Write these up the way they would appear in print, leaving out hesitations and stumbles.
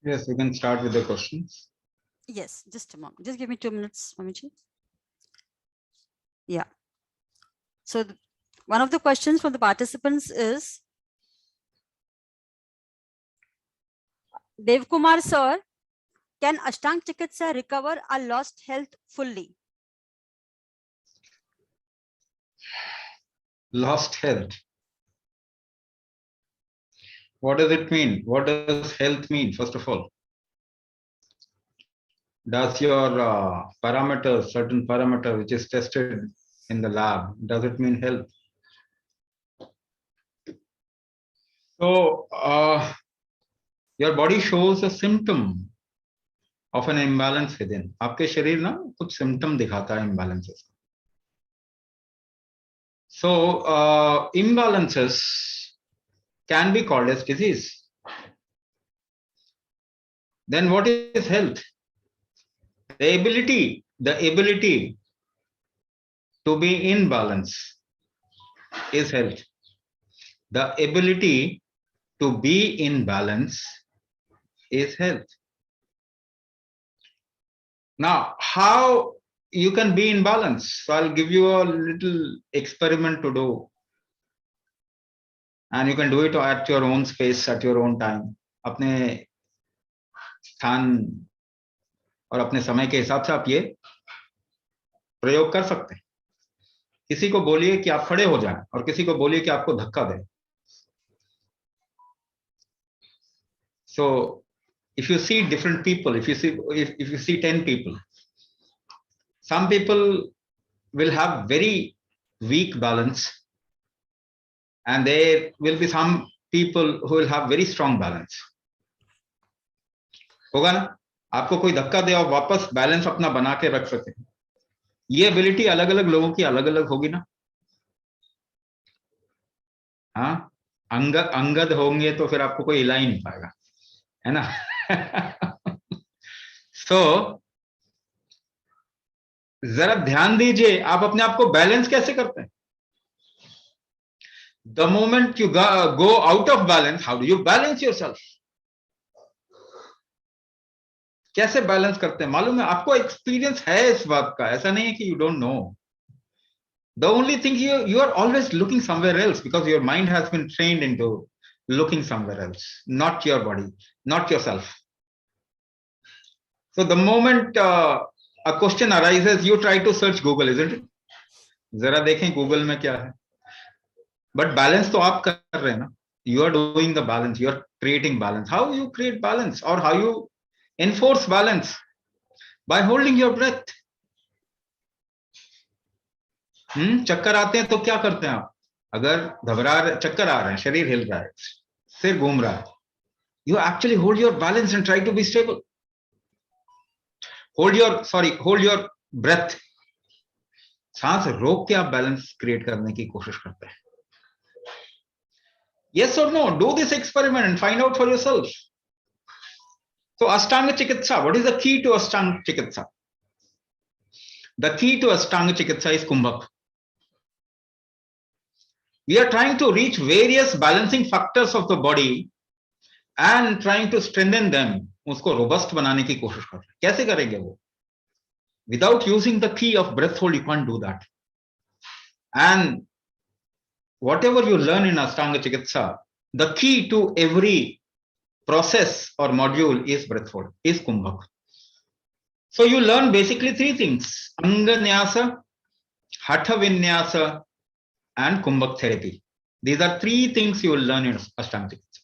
Yes, we can start with the questions. Yes, just a moment. Just give me 2 minutes, Mamiji. Yeah. So one of the questions from the participants is, Dev Kumar sir, can Ashtang Chikitsa recover our lost health fully? Lost health. What does it mean? What does health mean, first of all? Does your parameter, certain parameter which is tested in the lab, does it mean health? So your body shows a symptom of an imbalance within. आपके शरीर ना कुछ symptom दिखाता है imbalances. So imbalances can be called as disease. Then what is health? The ability to be in balance is health. The ability to be in balance is health. Now, how you can be in balance? So I'll give you a little experiment to do. And you can do it at your own space, at your own time. अपने स्थान और अपने समय के हिसाब से आप ये प्रयोग कर सकते हैं. किसी को बोलिए कि आप खड़े हो जाएं और किसी को बोलिए कि आपको धक्का दें. So if you see different people, if you see 10 people, some people will have very weak balance and there will be some people who will have very strong balance. होगा ना? आपको कोई धक्का दे और वापस बैलेंस अपना बना के रख सके, ये एबिलिटी अलग अलग लोगों की अलग अलग होगी ना. हाँ, अंगद होंगे तो फिर आपको कोई हिला ही नहीं पाएगा, है ना. So जरा ध्यान दीजिए, आप अपने आप को बैलेंस कैसे करते हैं? The moment you go out of balance, how do you balance yourself? कैसे बैलेंस करते हैं? मालूम है आपको, एक्सपीरियंस है इस बात का, ऐसा नहीं है कि you don't know. The only thing you are always looking somewhere else because your mind has been trained into looking somewhere else, not your body, not yourself. So the moment a question arises, you try to search Google, isn't it? जरा देखें Google में क्या है. But balance तो आप कर रहे हैं ना. You are doing the balance. You are creating balance. How you create balance or how you enforce balance? By holding your breath. चक्कर आते हैं तो क्या करते हैं आप? अगर चक्कर आ रहे हैं, शरीर हिल रहा है, सिर घूम रहा है, you actually hold your balance and try to be stable. Hold your breath. सांस रोक के आप बैलेंस क्रिएट करने की कोशिश करते हैं. Yes or no? Do this experiment and find out for yourself. So Ashtanga Chikitsa, what is the key to Ashtanga Chikitsa? The key to Ashtanga Chikitsa is Kumbhak. We are trying to reach various balancing factors of the body and trying to strengthen them. उसको robust बनाने की कोशिश कर रहे हैं. कैसे करेंगे वो? Without using the key of breath hold, you can't do that. And whatever you learn in Ashtanga Chikitsa, the key to every process or module is breath hold, is Kumbhak. So you learn basically three things: Anga Nyasa, Hatha Vinyasa, and Kumbhak therapy. These are three things you will learn in Ashtanga Chikitsa.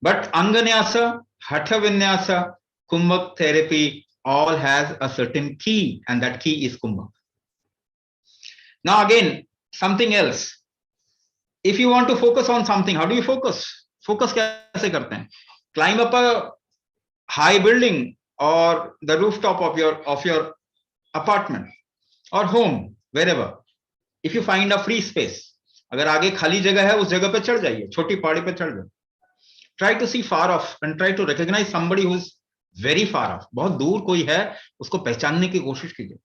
But Anga Nyasa, Hatha Vinyasa, Kumbhak therapy all has a certain key, and that key is Kumbhak. Now again, something else. If you want to focus on something, how do you focus? Focus कैसे करते हैं? Climb up a high building or the rooftop of your apartment or home, wherever. If you find a free space, अगर आगे खाली जगह है, उस जगह पे चढ़ जाइए, छोटी पहाड़ी पे चढ़ जाइए. Try to see far off and try to recognize somebody who is very far off. बहुत दूर कोई है, उसको पहचानने की कोशिश कीजिए.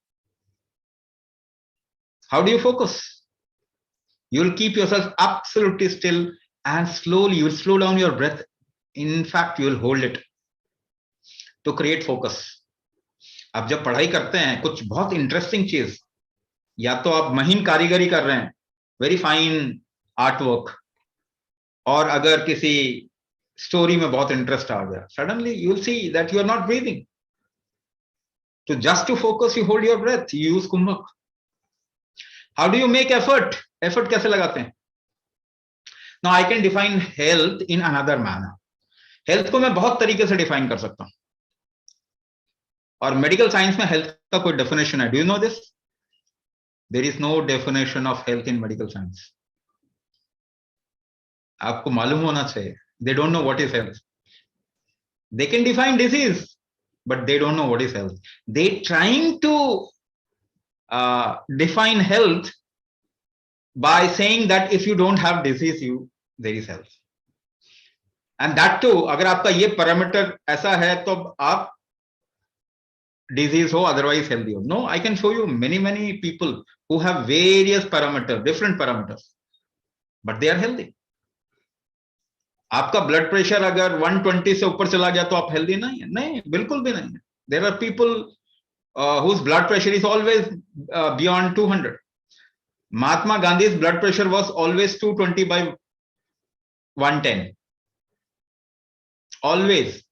How do you focus? You will keep yourself absolutely still and slowly you will slow down your breath In fact, you will hold it to create focus. आप जब पढ़ाई करते हैं कुछ बहुत इंटरेस्टिंग चीज, या तो आप महीन कारीगरी कर रहे हैं, वेरी फाइन आर्ट वर्क, और अगर किसी स्टोरी में बहुत इंटरेस्ट आ गया, suddenly you will see that you are not breathing. तो just to focus you hold your breath, you use kumbhak. How do you make effort? Effort कैसे लगाते हैं? Now I can define health in another manner. Health को मैं बहुत तरीके से define कर सकता हूं, और मेडिकल साइंस में हेल्थ का कोई डेफिनेशन है. Do you know this? There is no definition of health in medical science. आपको मालूम होना चाहिए. They don't know what is health. They can define disease, but they don't know what is health. They trying to define health by saying that if you don't have disease, there is health. And that too, अगर आपका ये parameter ऐसा है तो आप disease हो, otherwise healthy हो. No, I can show you many people who have various parameters, different parameters, but they are healthy. आपका ब्लड प्रेशर अगर 120 से ऊपर चला गया तो आप हेल्दी नहीं है? नहीं, बिल्कुल भी नहीं है. There are people whose blood pressure is always beyond 200. Mahatma Gandhi's blood pressure was always 220 by 110, always.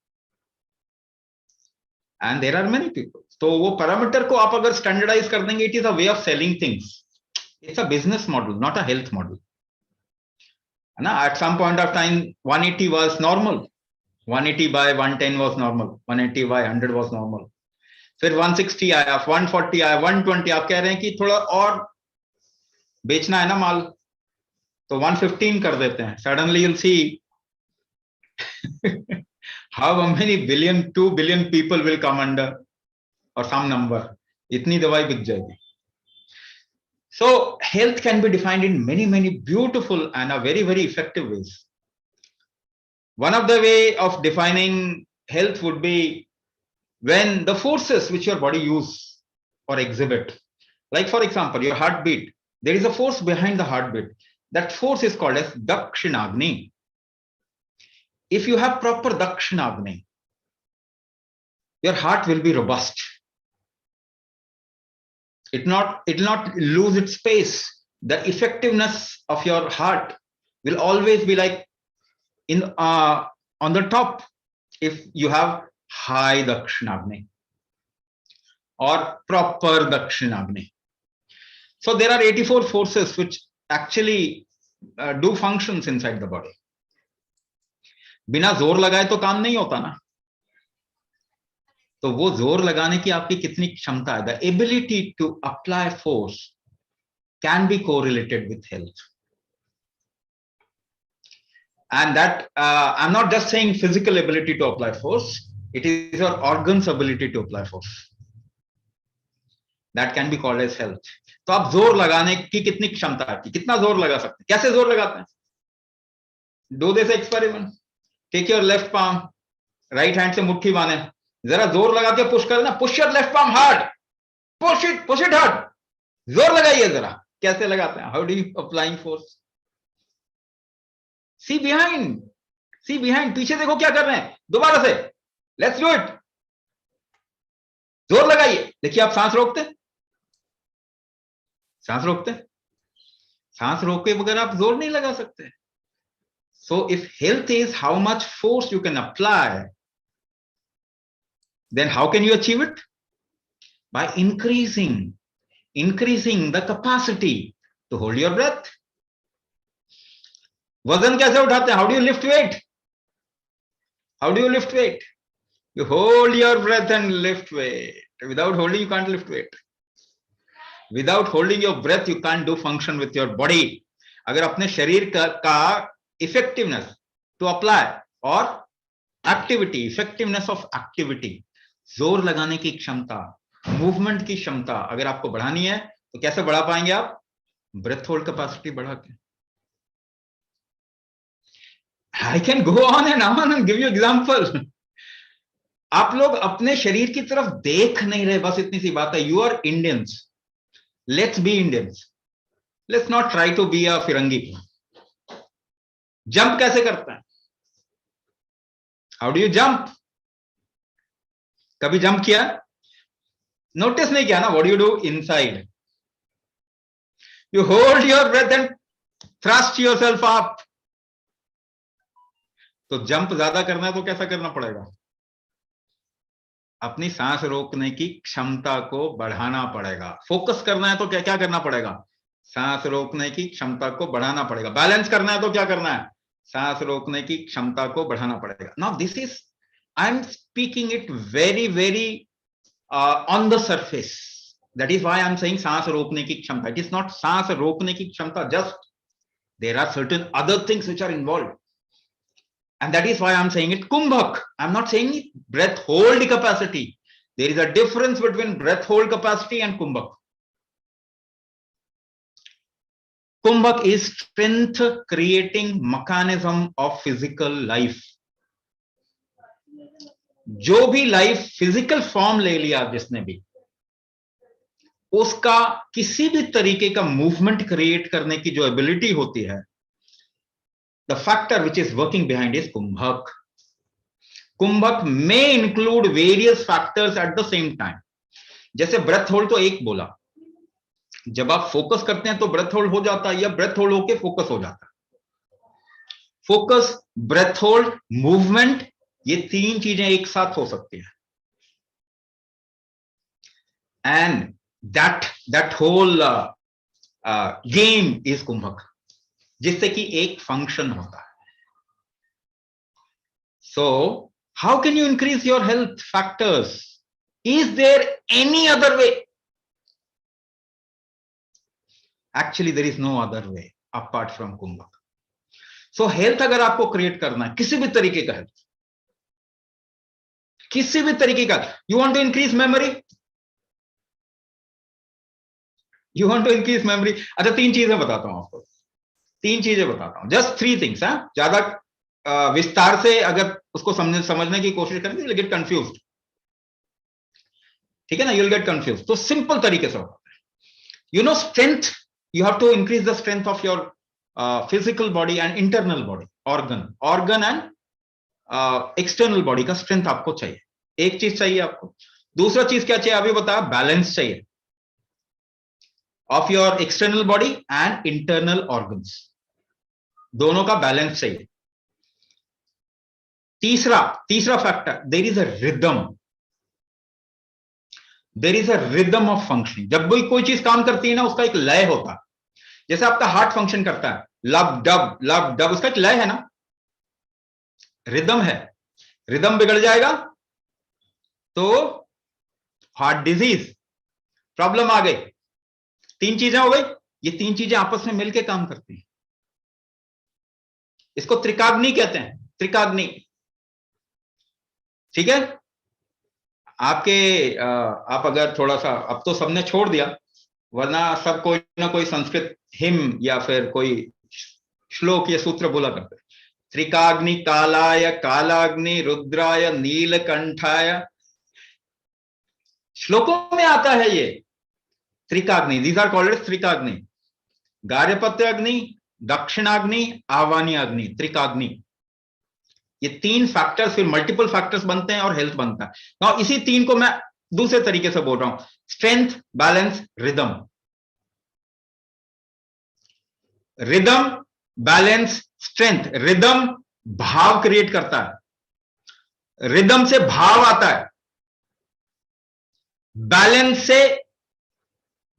And there are many people. तो वो पैरामीटर को आप अगर स्टैंडर्डाइज कर देंगे, it is a way of selling things. It's a business model, not a health model. ना, at some point of time 180 was normal, 180 by 110 was normal, 180 by 100 was normal. फिर 160 आया, 140 आया, 120. आप कह रहे हैं कि थोड़ा और बेचना है ना माल, तो 115 कर देते हैं. Suddenly you'll see how many billion, 2 billion people will come under, or some number. इतनी दवाई बिक जाएगी. So health can be defined in many beautiful and a very effective ways. One of the way of defining health would be when the forces which your body use or exhibit, like for example your heartbeat, there is a force behind the heartbeat. That force is called as Dakshinagni. If you have proper Dakshinagni, your heart will be robust. It will not lose its space. The effectiveness of your heart will always be like in on the top if you have high Dakshinagni or proper Dakshinagni. So there are 84 forces which actually do functions inside the body. बिना जोर लगाए तो काम नहीं होता ना. तो वो जोर लगाने की आपकी कितनी क्षमता है, the ability to apply force can be correlated with health. And that I am not just saying physical ability to apply force, it is your organs ability to apply force, that can be called as health. तो आप जोर लगाने की कितनी क्षमता है, कितना जोर लगा सकते हैं, कैसे जोर लगाते हैं? Do this experiment. Take your left palm, right hand से मुट्ठी बांधे, जरा जोर लगा के पुश करना. Push your left palm hard, push it hard. जोर लगाइए जरा. कैसे लगाते हैं? How do you applying force? See behind, पीछे देखो क्या कर रहे हैं. दोबारा से, लेट्स डू इट. जोर लगाइए. देखिए आप सांस रोकते, सांस रोक के बगैर आप जोर नहीं लगा सकते. So if health is how much force you can apply, then how can you achieve it? By increasing the capacity to hold your breath. वजन कैसे उठाते हैं? How do you lift weight? You hold your breath and lift weight. Without holding, you can't lift weight. Without holding your breath, you can't do function with your body. अगर अपने शरीर का effectiveness to apply or activity, effectiveness of activity, जोर लगाने की क्षमता, movement की क्षमता अगर आपको बढ़ानी है तो कैसे बढ़ा पाएंगे आप? ब्रेथ होल्ड कैपेसिटी बढ़ा के. I can go on and give you example. आप लोग अपने शरीर की तरफ देख नहीं रहे, बस इतनी सी बात है. You are Indians, let's be Indians, let's not try to be a firangi. Jump कैसे करते हैं? How do you jump? कभी जंप किया? नोटिस नहीं किया ना? What do you do inside? You hold your breath and thrust yourself up. तो jump ज्यादा करना है तो कैसा करना पड़ेगा? अपनी सांस रोकने की क्षमता को बढ़ाना पड़ेगा. फोकस करना है तो क्या क्या करना पड़ेगा? सांस रोकने की क्षमता को बढ़ाना पड़ेगा. बैलेंस करना है तो क्या करना है? सांस रोकने की क्षमता को बढ़ाना पड़ेगा. Now this is, I am speaking it very very on the surface. That is why I am saying सांस रोकने की क्षमता. इट इज नॉट सांस रोकने की क्षमता just. There are certain other things which are involved. And that is why I'm saying it kumbhak. I'm not saying breath hold capacity. There is a difference between breath hold capacity and kumbhak. Kumbhak is strength creating mechanism of physical life. जो भी life physical form ले लिया जिसने भी, उसका किसी भी तरीके का मूवमेंट क्रिएट करने की जो एबिलिटी होती है, the factor which is working behind is kumbhak. Kumbhak may include various factors at the same time. जैसे ब्रेथ होल्ड तो एक बोला, जब आप फोकस करते हैं तो ब्रेथ होल्ड हो जाता है या ब्रेथ होल्ड होके फोकस हो जाता है. फोकस, ब्रेथ होल्ड, मूवमेंट, ये तीन चीजें एक साथ हो सकती है. And that whole game is कुंभक, जिससे कि एक फंक्शन होता है. So how can you increase your health factors? Is there any other way? Actually there is no other way apart from कुंभक. सो हेल्थ अगर आपको क्रिएट करना है, किसी भी तरीके का हेल्थ, किसी भी तरीके का, you want to increase memory, you want to increase memory. अच्छा, तीन चीजें बताता हूं आपको, तीन चीजें बताता हूं, जस्ट 3 थिंग्स. ज्यादा विस्तार से अगर उसको समझने की कोशिश करेंगे you'll get confused. ठीक है ना? you'll get confused. तो सिंपल तरीके से होता है. You know strength, you have to increase the strength of your physical body and internal body, organ and external body का स्ट्रेंथ आपको चाहिए. एक चीज चाहिए आपको. दूसरा चीज क्या चाहिए? अभी बताया, बैलेंस चाहिए of your external body and internal organs, दोनों का बैलेंस चाहिए. तीसरा factor, there is a rhythm. There is a rhythm of functioning. जब भी कोई चीज काम करती है ना, उसका एक लय होता है. जैसे आपका हार्ट फंक्शन करता है, लब डब, उसका एक लय है ना, रिदम है. रिदम बिगड़ जाएगा तो हार्ट डिजीज, प्रॉब्लम आ गई. 3 चीजें हो गई. ये 3 चीजें आपस में मिलकर काम करती हैं. इसको त्रिकाग्नि कहते हैं, त्रिकाग्नि. ठीक है? आप अगर थोड़ा सा, अब तो सबने छोड़ दिया, वरना सब कोई ना कोई संस्कृत हिम या फिर कोई श्लोक या सूत्र बोला करते. त्रिकाग्नि कालाय कालाग्नि रुद्राय नीलकंठाय, श्लोकों में आता है ये त्रिकाग्नि. दीज आर कॉल्ड त्रिकाग्नि. गार्हपत्य अग्नि, दक्षिणाग्नि, आवानी अग्नि, त्रिकाग्नि. ये 3 फैक्टर्स, फिर मल्टीपल फैक्टर्स बनते हैं और हेल्थ बनता है. ना इसी 3 को मैं दूसरे तरीके से बोल रहा हूं, strength, balance, rhythm. Rhythm, balance, strength. Rhythm भाव क्रिएट करता है, रिदम से भाव आता है.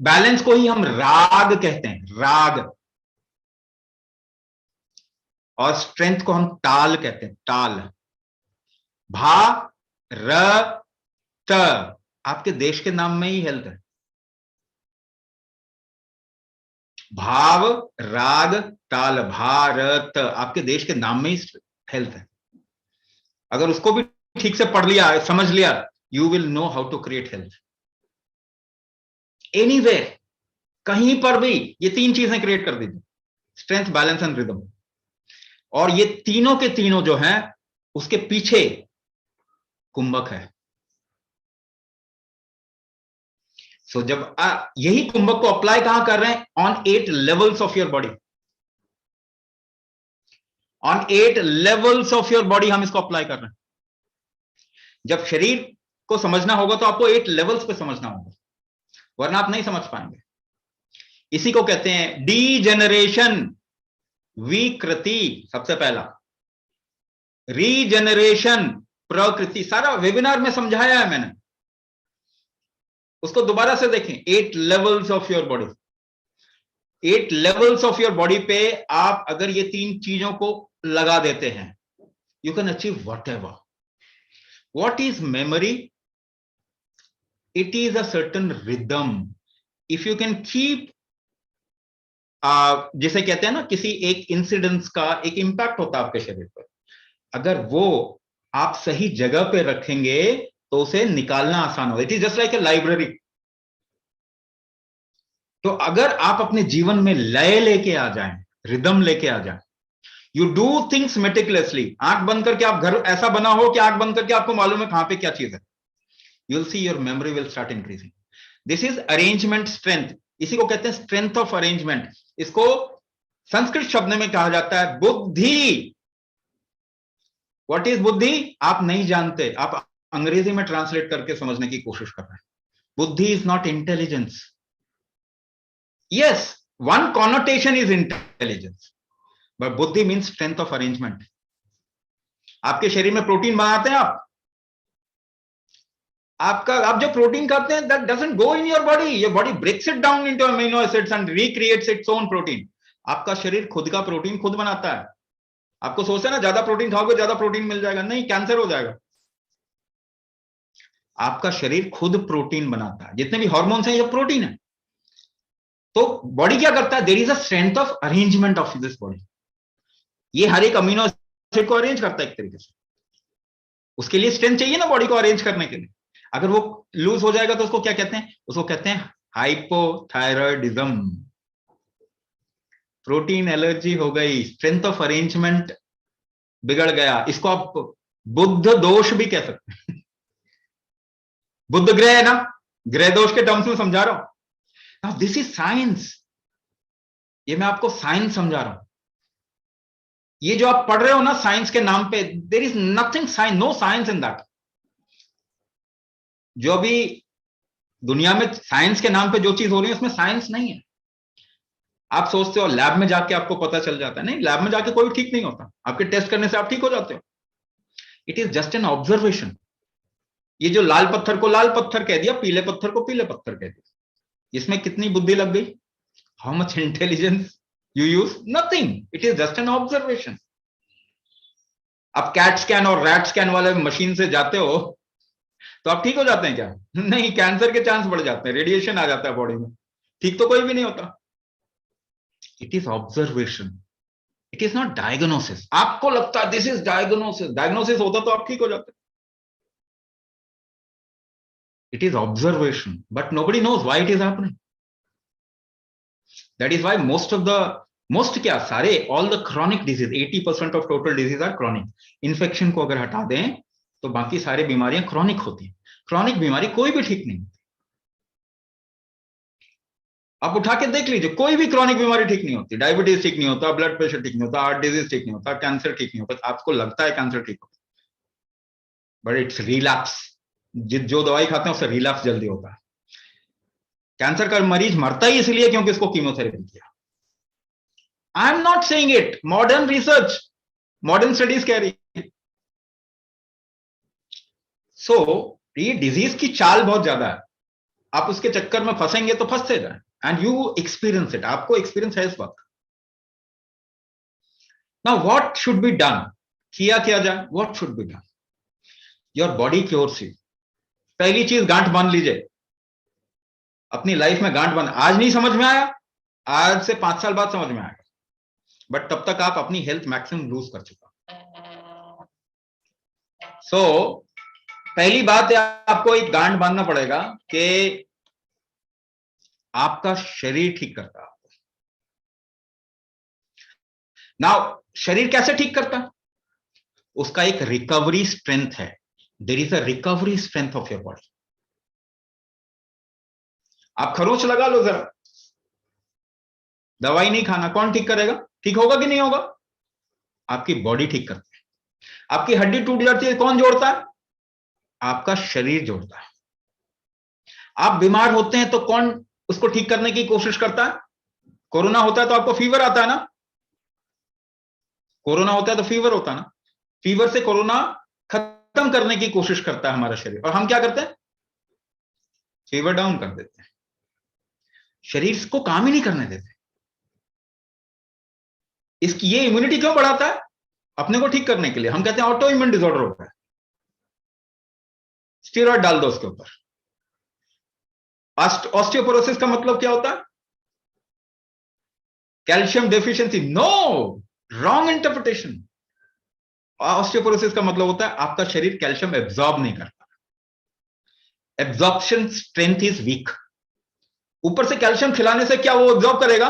बैलेंस को ही हम राग कहते हैं, राग. और स्ट्रेंथ को हम ताल कहते हैं, ताल. भा र त, आपके देश के नाम में ही हेल्थ है. भाव, राग, ताल, भारत, आपके देश के नाम में ही हेल्थ है. अगर उसको भी ठीक से पढ़ लिया, समझ लिया, you will know how to create health. Anywhere, कहीं पर भी ये 3 चीजें क्रिएट कर दीजिए, स्ट्रेंथ, बैलेंस एंड रिदम. और ये तीनों के तीनों जो हैं, उसके पीछे कुंभक है. सो जब यही कुंभक को अप्लाई कहां कर रहे हैं? On 8 levels of your body. On 8 levels of your body हम इसको अप्लाई कर रहे हैं. जब शरीर को समझना होगा तो आपको 8 लेवल्स पे समझना होगा, वरना आप नहीं समझ पाएंगे। इसी को कहते हैं डीजेनरेशन, विकृति सबसे पहला, रीजेनरेशन प्रकृति। सारा वेबिनार में समझाया है मैंने, उसको दोबारा से देखें। 8 levels of your body, 8 levels of your body पे आप अगर ये 3 चीजों को लगा देते हैं, you can achieve what ever. What is memory? It is a certain rhythm. If you can keep, जिसे कहते हैं ना, किसी एक इंसिडेंस का एक इंपैक्ट होता है आपके शरीर पर, अगर वो आप सही जगह पे रखेंगे तो उसे निकालना आसान होगा। It is just like a library. तो अगर आप अपने जीवन में लय लेके आ जाएं, रिदम लेके आ जाएं, यू डू थिंग्स मेटिकुलसली, आंख बंद करके आप, घर ऐसा बना हो कि आंख बंद करके आपको मालूम है कहां पे क्या चीज है, you will see your memory will start increasing. This is arrangement strength. इसी को कहते हैं स्ट्रेंथ ऑफ अरेंजमेंट। इसको संस्कृत शब्द में कहा जाता है बुद्धि। व्हाट इज बुद्धि? आप नहीं जानते, आप अंग्रेजी में ट्रांसलेट करके समझने की कोशिश कर रहे हैं। बुद्धि is not intelligence. Yes, one connotation is intelligence, but बुद्धि मीन्स स्ट्रेंथ ऑफ अरेंजमेंट। आपके शरीर में प्रोटीन बनाते हैं आप जो प्रोटीन खाते हैं, that doesn't go in your body, your body breaks it down into amino acids and recreates its own protein. आपका शरीर खुद का प्रोटीन खुद बनाता है। आपको सोचते हैं ना ज्यादा प्रोटीन खाओगे ज्यादा प्रोटीन मिल जाएगा, नहीं, कैंसर हो जाएगा। आपका शरीर खुद प्रोटीन बनाता है, जितने भी हार्मोन्स हैं ये प्रोटीन है। तो बॉडी क्या करता है? There is a strength of arrangement of this body. ये हर एक अमीनो एसिड को अरेंज करता है एक तरीके से। उसके लिए स्ट्रेंथ चाहिए ना बॉडी को अरेंज करने के लिए। अगर वो लूज हो जाएगा तो उसको क्या कहते हैं? उसको कहते हैं हाइपोथायरॉयडिज्म। प्रोटीन एलर्जी हो गई, स्ट्रेंथ ऑफ अरेंजमेंट बिगड़ गया। इसको आप बुद्ध दोष भी कह सकते हैं। बुद्ध ग्रह है ना, ग्रह दोष के टर्म्स में समझा रहा हूं। Now this is science. ये मैं आपको साइंस समझा रहा हूं। ये जो आप पढ़ रहे हो ना साइंस के नाम पे, there is nothing science, no science in that. जो भी दुनिया में साइंस के नाम पे जो चीज हो रही है उसमें साइंस नहीं है। आप सोचते हो लैब में जाके आपको पता चल जाता है, नहीं, लैब में जाके कोई ठीक नहीं होता। आपके टेस्ट करने से आप ठीक हो जाते हो। It is just an observation. ये जो लाल पत्थर को लाल पत्थर कह दिया, पीले पत्थर को पीले पत्थर कह दिया, इसमें कितनी बुद्धि लग गई? How much intelligence you use? Nothing. It is just an observation. आप कैट स्कैन और रैट स्कैन वाले मशीन से जाते हो तो आप ठीक हो जाते हैं क्या? नहीं, कैंसर के चांस बढ़ जाते हैं, रेडिएशन आ जाता है बॉडी में, ठीक तो कोई भी नहीं होता। It is observation, it is not diagnosis. आपको लगता है दिस इज डायग्नोसिस, डायग्नोसिस होता तो आप ठीक हो जाते। It is observation, but nobody knows why it is happening. That is why most क्या, सारे all the chronic disease, 80% of total disease are chronic. Infection को अगर हटा दें तो बाकी सारी बीमारियां क्रॉनिक होती हैं। क्रॉनिक बीमारी कोई भी ठीक नहीं होती। आप उठा के देख लीजिए, कोई भी क्रॉनिक बीमारी ठीक नहीं होती। डायबिटीज ठीक नहीं होता, ब्लड प्रेशर ठीक नहीं होता, हार्ट डिजीज ठीक नहीं होता, कैंसर ठीक नहीं होता। आपको लगता है कैंसर ठीक होता, बट इट्स रिलैप्स। जो दवाई खाते हैं उससे रिलैप्स जल्दी होता है। कैंसर का मरीज मरता ही इसलिए क्योंकि इसको कीमोथेरेपी किया। आई am not saying it, modern research, modern studies कह रही है। सो ये डिजीज की चाल बहुत ज्यादा है। आप उसके चक्कर में फंसेंगे तो फंसते जाए, एंड यू एक्सपीरियंस इट। आपको एक्सपीरियंस है इस बात का। Now what should be done? किया जाए, what should be done? Your body cures you. पहली चीज, गांठ बांध लीजिए अपनी लाइफ में। गांठ बांध, आज नहीं समझ में आया, आज से 5 साल बाद समझ में आएगा, बट तब तक आप अपनी हेल्थ मैक्सिमम लूज कर चुका। सो पहली बात है, आपको एक गांठ बांधना पड़ेगा कि आपका शरीर ठीक करता है आपको। नाउ शरीर कैसे ठीक करता है? उसका एक रिकवरी स्ट्रेंथ है। There is a recovery strength of your body. आप खरोच लगा लो जरा, दवाई नहीं खाना, कौन ठीक करेगा? ठीक होगा कि नहीं होगा? आपकी बॉडी ठीक करती है। आपकी हड्डी टूट जाती है, कौन जोड़ता है? आपका शरीर जोड़ता है। आप बीमार होते हैं तो कौन उसको ठीक करने की कोशिश करता है? कोरोना होता है तो आपको फीवर आता है ना, कोरोना होता है तो फीवर होता है ना, फीवर से कोरोना खत्म करने की कोशिश करता है हमारा शरीर, और हम क्या करते हैं? फीवर डाउन कर देते हैं, शरीर को काम ही नहीं करने देते। इसकी ये इम्यूनिटी क्यों बढ़ाता है? अपने को ठीक करने के लिए। हम कहते हैं ऑटो इम्यून डिसऑर्डर होता है, स्टेरॉइड डाल दो उसके ऊपर। ऑस्टियोपोरोसिस का मतलब क्या होता है? Calcium deficiency. No, wrong interpretation. Osteoporosis का मतलब होता है आपका शरीर कैल्शियम एब्जॉर्ब नहीं करता, एब्जॉर्प्शन स्ट्रेंथ इज वीक। ऊपर से कैल्शियम खिलाने से क्या वो एब्जॉर्ब करेगा?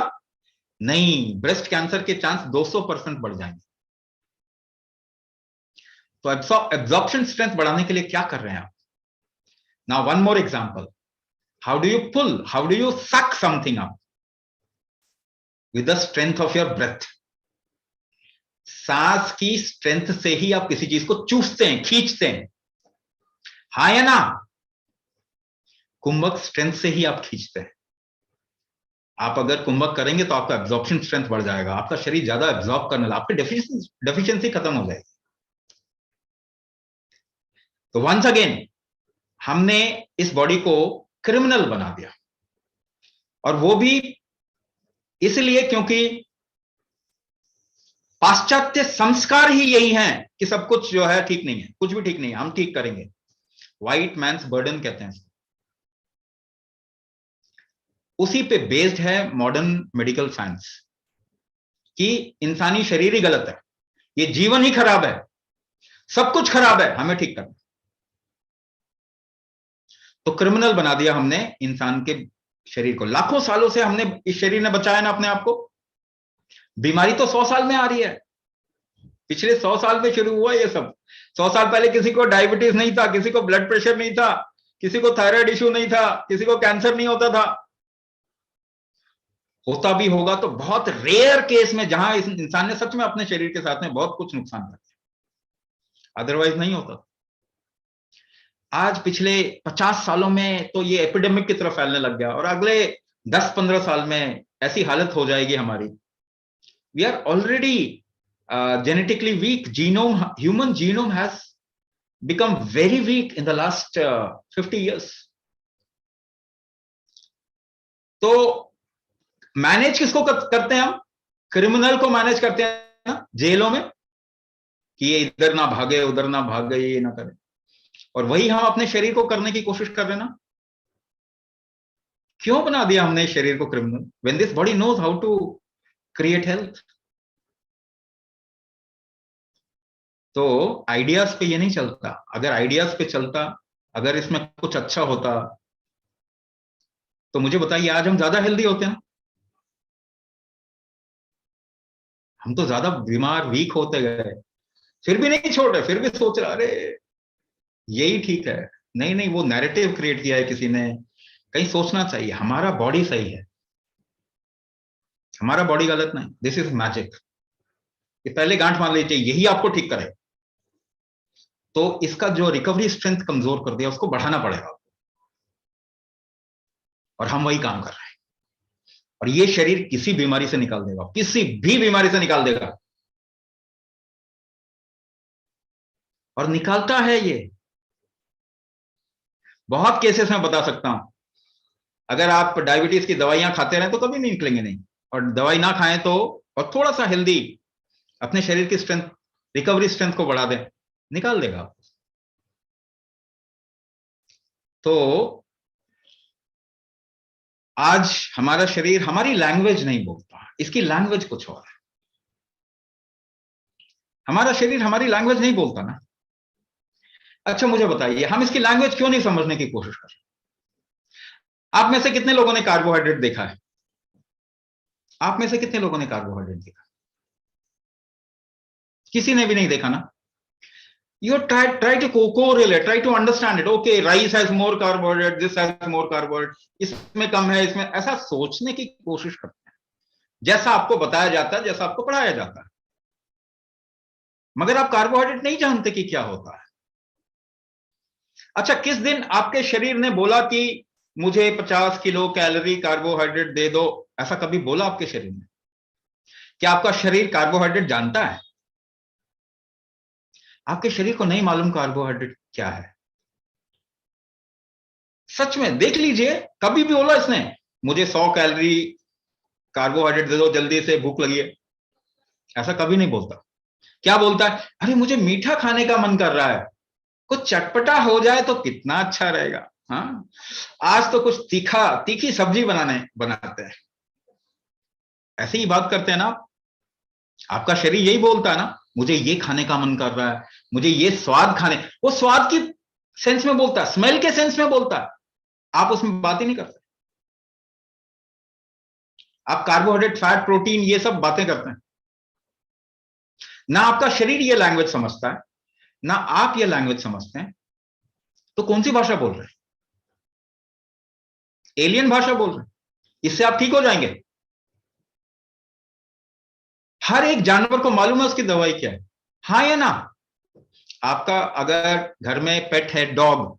नहीं, ब्रेस्ट कैंसर के चांस 200% बढ़ जाएंगे। तो एब्जॉर्प्शन स्ट्रेंथ बढ़ाने के लिए क्या कर रहे हैं आप? Now one more example, how do you pull, how do you suck something up? With the strength of your breath. सांस की स्ट्रेंथ से ही आप किसी चीज को चूसते हैं, खींचते हैं, हाँ या ना? कुंभक स्ट्रेंथ से ही आप खींचते हैं। आप अगर कुंभक करेंगे तो आपका एब्जॉर्प्शन स्ट्रेंथ बढ़ जाएगा, आपका शरीर ज्यादा एब्जॉर्ब करने लगा, आपकी डेफिशिएंसी खत्म हो जाएगी। तो वंस अगेन हमने इस बॉडी को क्रिमिनल बना दिया, और वो भी इसलिए क्योंकि पाश्चात्य संस्कार ही यही हैं कि सब कुछ जो है ठीक नहीं है, कुछ भी ठीक नहीं है, हम ठीक करेंगे। व्हाइट मैन्स बर्डन कहते हैं। उसी पे बेस्ड है मॉडर्न मेडिकल साइंस कि इंसानी शरीर ही गलत है, ये जीवन ही खराब है, सब कुछ खराब है, हमें ठीक करना। तो क्रिमिनल बना दिया हमने इंसान के शरीर को। लाखों सालों से हमने इस शरीर ने बचाया ना अपने आप को। बीमारी तो 100 साल में आ रही है, पिछले 100 साल में शुरू हुआ ये सब। 100 साल पहले किसी को डायबिटीज नहीं था, किसी को ब्लड प्रेशर नहीं था, किसी को थायराइड इश्यू नहीं था, किसी को कैंसर नहीं होता था। होता भी होगा तो बहुत रेयर केस में, जहां इस इंसान ने सच में अपने शरीर के साथ में बहुत कुछ नुकसान कर दिया, अदरवाइज नहीं होता। आज पिछले 50 सालों में तो ये एपिडेमिक की तरफ फैलने लग गया, और अगले 10-15 साल में ऐसी हालत हो जाएगी हमारी। We are already genetically weak. Human genome has become very weak in the last 50 years. तो मैनेज किसको करते हैं हम? क्रिमिनल को मैनेज करते हैं ना जेलों में, कि ये इधर ना भागे, उधर ना भागे, ये ना करे। और वही हम अपने शरीर को करने की कोशिश कर रहे हैं ना। क्यों बना दिया हमने शरीर को criminal? When this body knows how to create health. तो आइडियाज पे ये नहीं चलता। अगर आइडियाज पे चलता, अगर इसमें कुछ अच्छा होता, तो मुझे बताइए आज हम ज्यादा हेल्दी होते हैं। हम तो ज्यादा बीमार, वीक होते गए, फिर भी नहीं छोड़ रहे, फिर भी सोच रहे अरे यही ठीक है। नहीं नहीं, वो नैरेटिव क्रिएट किया है किसी ने। कहीं सोचना चाहिए, हमारा बॉडी सही है, हमारा बॉडी गलत नहीं। This is magic. ये पहले गांठ मान लीजिए, यही आपको ठीक करे। तो इसका जो रिकवरी स्ट्रेंथ कमजोर कर दिया, उसको बढ़ाना पड़ेगा, और हम वही काम कर रहे हैं। और ये शरीर किसी बीमारी से निकाल देगा, किसी भी बीमारी से निकाल देगा, और निकालता है ये। बहुत केसेस में बता सकता हूं। अगर आप डायबिटीज की दवाइयां खाते रहे तो कभी नहीं निकलेंगे, नहीं। और दवाई ना खाएं तो, और थोड़ा सा हेल्दी अपने शरीर की स्ट्रेंथ, रिकवरी स्ट्रेंथ को बढ़ा दें, निकाल देगा। तो आज हमारा शरीर हमारी लैंग्वेज नहीं बोलता, इसकी लैंग्वेज कुछ और है। हमारा शरीर हमारी लैंग्वेज नहीं बोलता ना। अच्छा मुझे बताइए, हम इसकी लैंग्वेज क्यों नहीं समझने की कोशिश कर रहे? आप में से कितने लोगों ने कार्बोहाइड्रेट देखा है? आप में से कितने लोगों ने कार्बोहाइड्रेट देखा? किसी ने भी नहीं देखा ना। You try to correlate, try to understand it. Okay, rice has more carbohydrate, this has more carbohydrate, इसमें कम है, इसमें, ऐसा सोचने की कोशिश करते हैं, जैसा आपको बताया जाता है, जैसा आपको पढ़ाया जाता है। मगर आप कार्बोहाइड्रेट नहीं जानते कि क्या होता है। अच्छा, किस दिन आपके शरीर ने बोला कि मुझे 50 किलो कैलोरी कार्बोहाइड्रेट दे दो? ऐसा कभी बोला आपके शरीर ने? क्या आपका शरीर कार्बोहाइड्रेट जानता है? आपके शरीर को नहीं मालूम कार्बोहाइड्रेट क्या है। सच में देख लीजिए, कभी भी बोला इसने मुझे 100 कैलोरी कार्बोहाइड्रेट दे दो, जल्दी से भूख लगी है? ऐसा कभी नहीं बोलता। क्या बोलता है? अरे मुझे मीठा खाने का मन कर रहा है, कुछ चटपटा हो जाए तो कितना अच्छा रहेगा। हाँ, आज तो कुछ तीखी सब्जी बनाते हैं। ऐसे ही बात करते हैं ना आप। आपका शरीर यही बोलता है ना, मुझे ये खाने का मन कर रहा है, मुझे ये स्वाद खाने, वो स्वाद की सेंस में बोलता है, स्मेल के सेंस में बोलता है। आप उसमें बात ही नहीं करते। आप कार्बोहाइड्रेट, फैट, प्रोटीन, ये सब बातें करते हैं। ना आपका शरीर ये लैंग्वेज समझता है, ना आप ये लैंग्वेज समझते हैं। तो कौन सी भाषा बोल रहे हैं? एलियन भाषा बोल रहे हैं। इससे आप ठीक हो जाएंगे? हर एक जानवर को मालूम है उसकी दवाई क्या है, हाँ या ना? आपका अगर घर में पेट है, डॉग,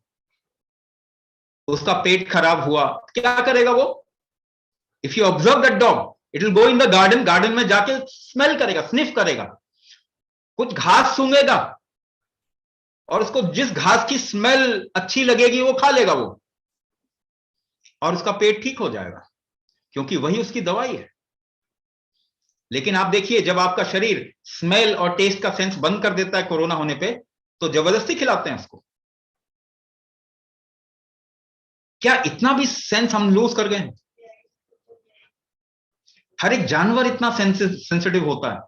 उसका पेट खराब हुआ, क्या करेगा वो? If you observe that dog, it will go in the garden, garden में जाके स्मेल करेगा, स्निफ करेगा, कुछ घास सूंघेगा, और उसको जिस घास की स्मेल अच्छी लगेगी वो खा लेगा वो, और उसका पेट ठीक हो जाएगा, क्योंकि वही उसकी दवाई है। लेकिन आप देखिए, जब आपका शरीर स्मेल और टेस्ट का सेंस बंद कर देता है कोरोना होने पे, तो जबरदस्ती खिलाते हैं उसको। क्या इतना भी सेंस हम लूज कर गए? हर एक जानवर इतना सेंसिटिव होता है,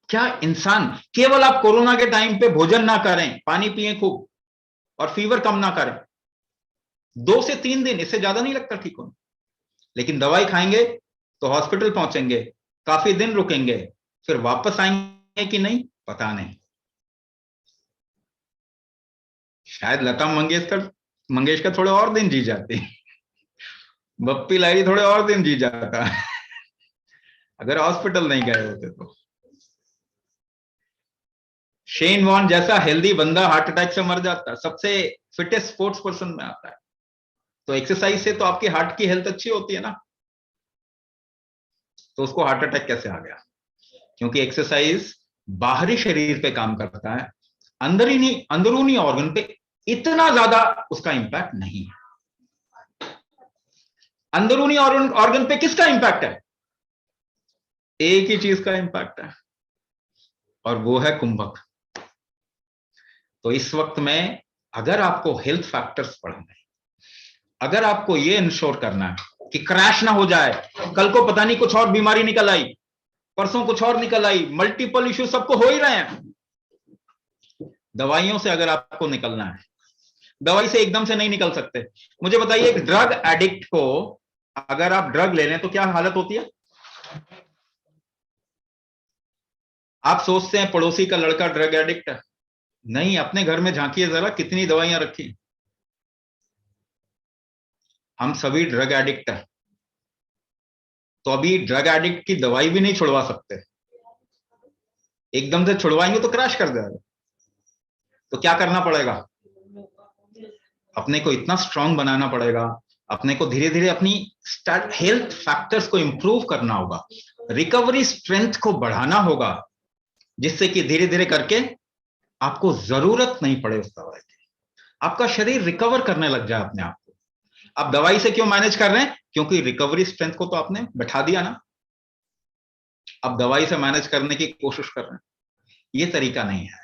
क्या इंसान? केवल आप कोरोना के टाइम पे भोजन ना करें, पानी पिएं खूब, और फीवर कम ना करें, 2 से 3 दिन, इससे ज्यादा नहीं लगता ठीक होने। लेकिन दवाई खाएंगे तो हॉस्पिटल पहुंचेंगे, काफी दिन रुकेंगे, फिर वापस आएंगे कि नहीं पता नहीं। शायद लता मंगेशकर थोड़े और दिन जी जाते, बप्पी लाहिरी थोड़े और दिन जी जाता अगर हॉस्पिटल नहीं गए होते तो। शेन वॉर्न जैसा हेल्दी बंदा हार्ट अटैक से मर जाता, सबसे फिटेस्ट स्पोर्ट्स पर्सन में आता है। तो एक्सरसाइज से तो आपकी हार्ट की हेल्थ अच्छी होती है ना, तो उसको हार्ट अटैक कैसे आ गया? क्योंकि एक्सरसाइज बाहरी शरीर पे काम करता है, अंदरूनी ऑर्गन पे इतना ज्यादा उसका इंपैक्ट नहीं है। अंदरूनी ऑर्गन पे किसका इंपैक्ट है? एक ही चीज का इंपैक्ट है, और वो है कुंभक। तो इस वक्त में अगर आपको हेल्थ फैक्टर्स पढ़ना है, अगर आपको ये इंश्योर करना है कि क्रैश ना हो जाए, कल को पता नहीं कुछ और बीमारी निकल आई, परसों कुछ और निकल आई, मल्टीपल इश्यू सबको हो ही रहे हैं, दवाइयों से अगर आपको निकलना है, दवाई से एकदम से नहीं निकल सकते। मुझे बताइए, एक ड्रग एडिक्ट को अगर आप ड्रग ले लें तो क्या हालत होती है? आप सोचते हैं पड़ोसी का लड़का ड्रग एडिक्ट है, नहीं, अपने घर में झांकिए जरा, कितनी दवाइयां रखी। हम सभी ड्रग एडिक्ट हैं, तो अभी ड्रग एडिक्ट की दवाई भी नहीं छुड़वा सकते, एकदम से छुड़वाएंगे तो क्रैश कर जाएगा। तो क्या करना पड़ेगा? अपने को इतना स्ट्रांग बनाना पड़ेगा, अपने को धीरे धीरे अपनी हेल्थ फैक्टर्स को इंप्रूव करना होगा, रिकवरी स्ट्रेंथ को बढ़ाना होगा, जिससे कि धीरे धीरे करके आपको जरूरत नहीं पड़े उस दवाई की, आपका शरीर रिकवर करने लग जाए अपने आप को। आप दवाई से क्यों मैनेज कर रहे हैं? क्योंकि रिकवरी स्ट्रेंथ को तो आपने बैठा दिया ना, अब दवाई से मैनेज करने की कोशिश कर रहे हैं। ये तरीका नहीं है,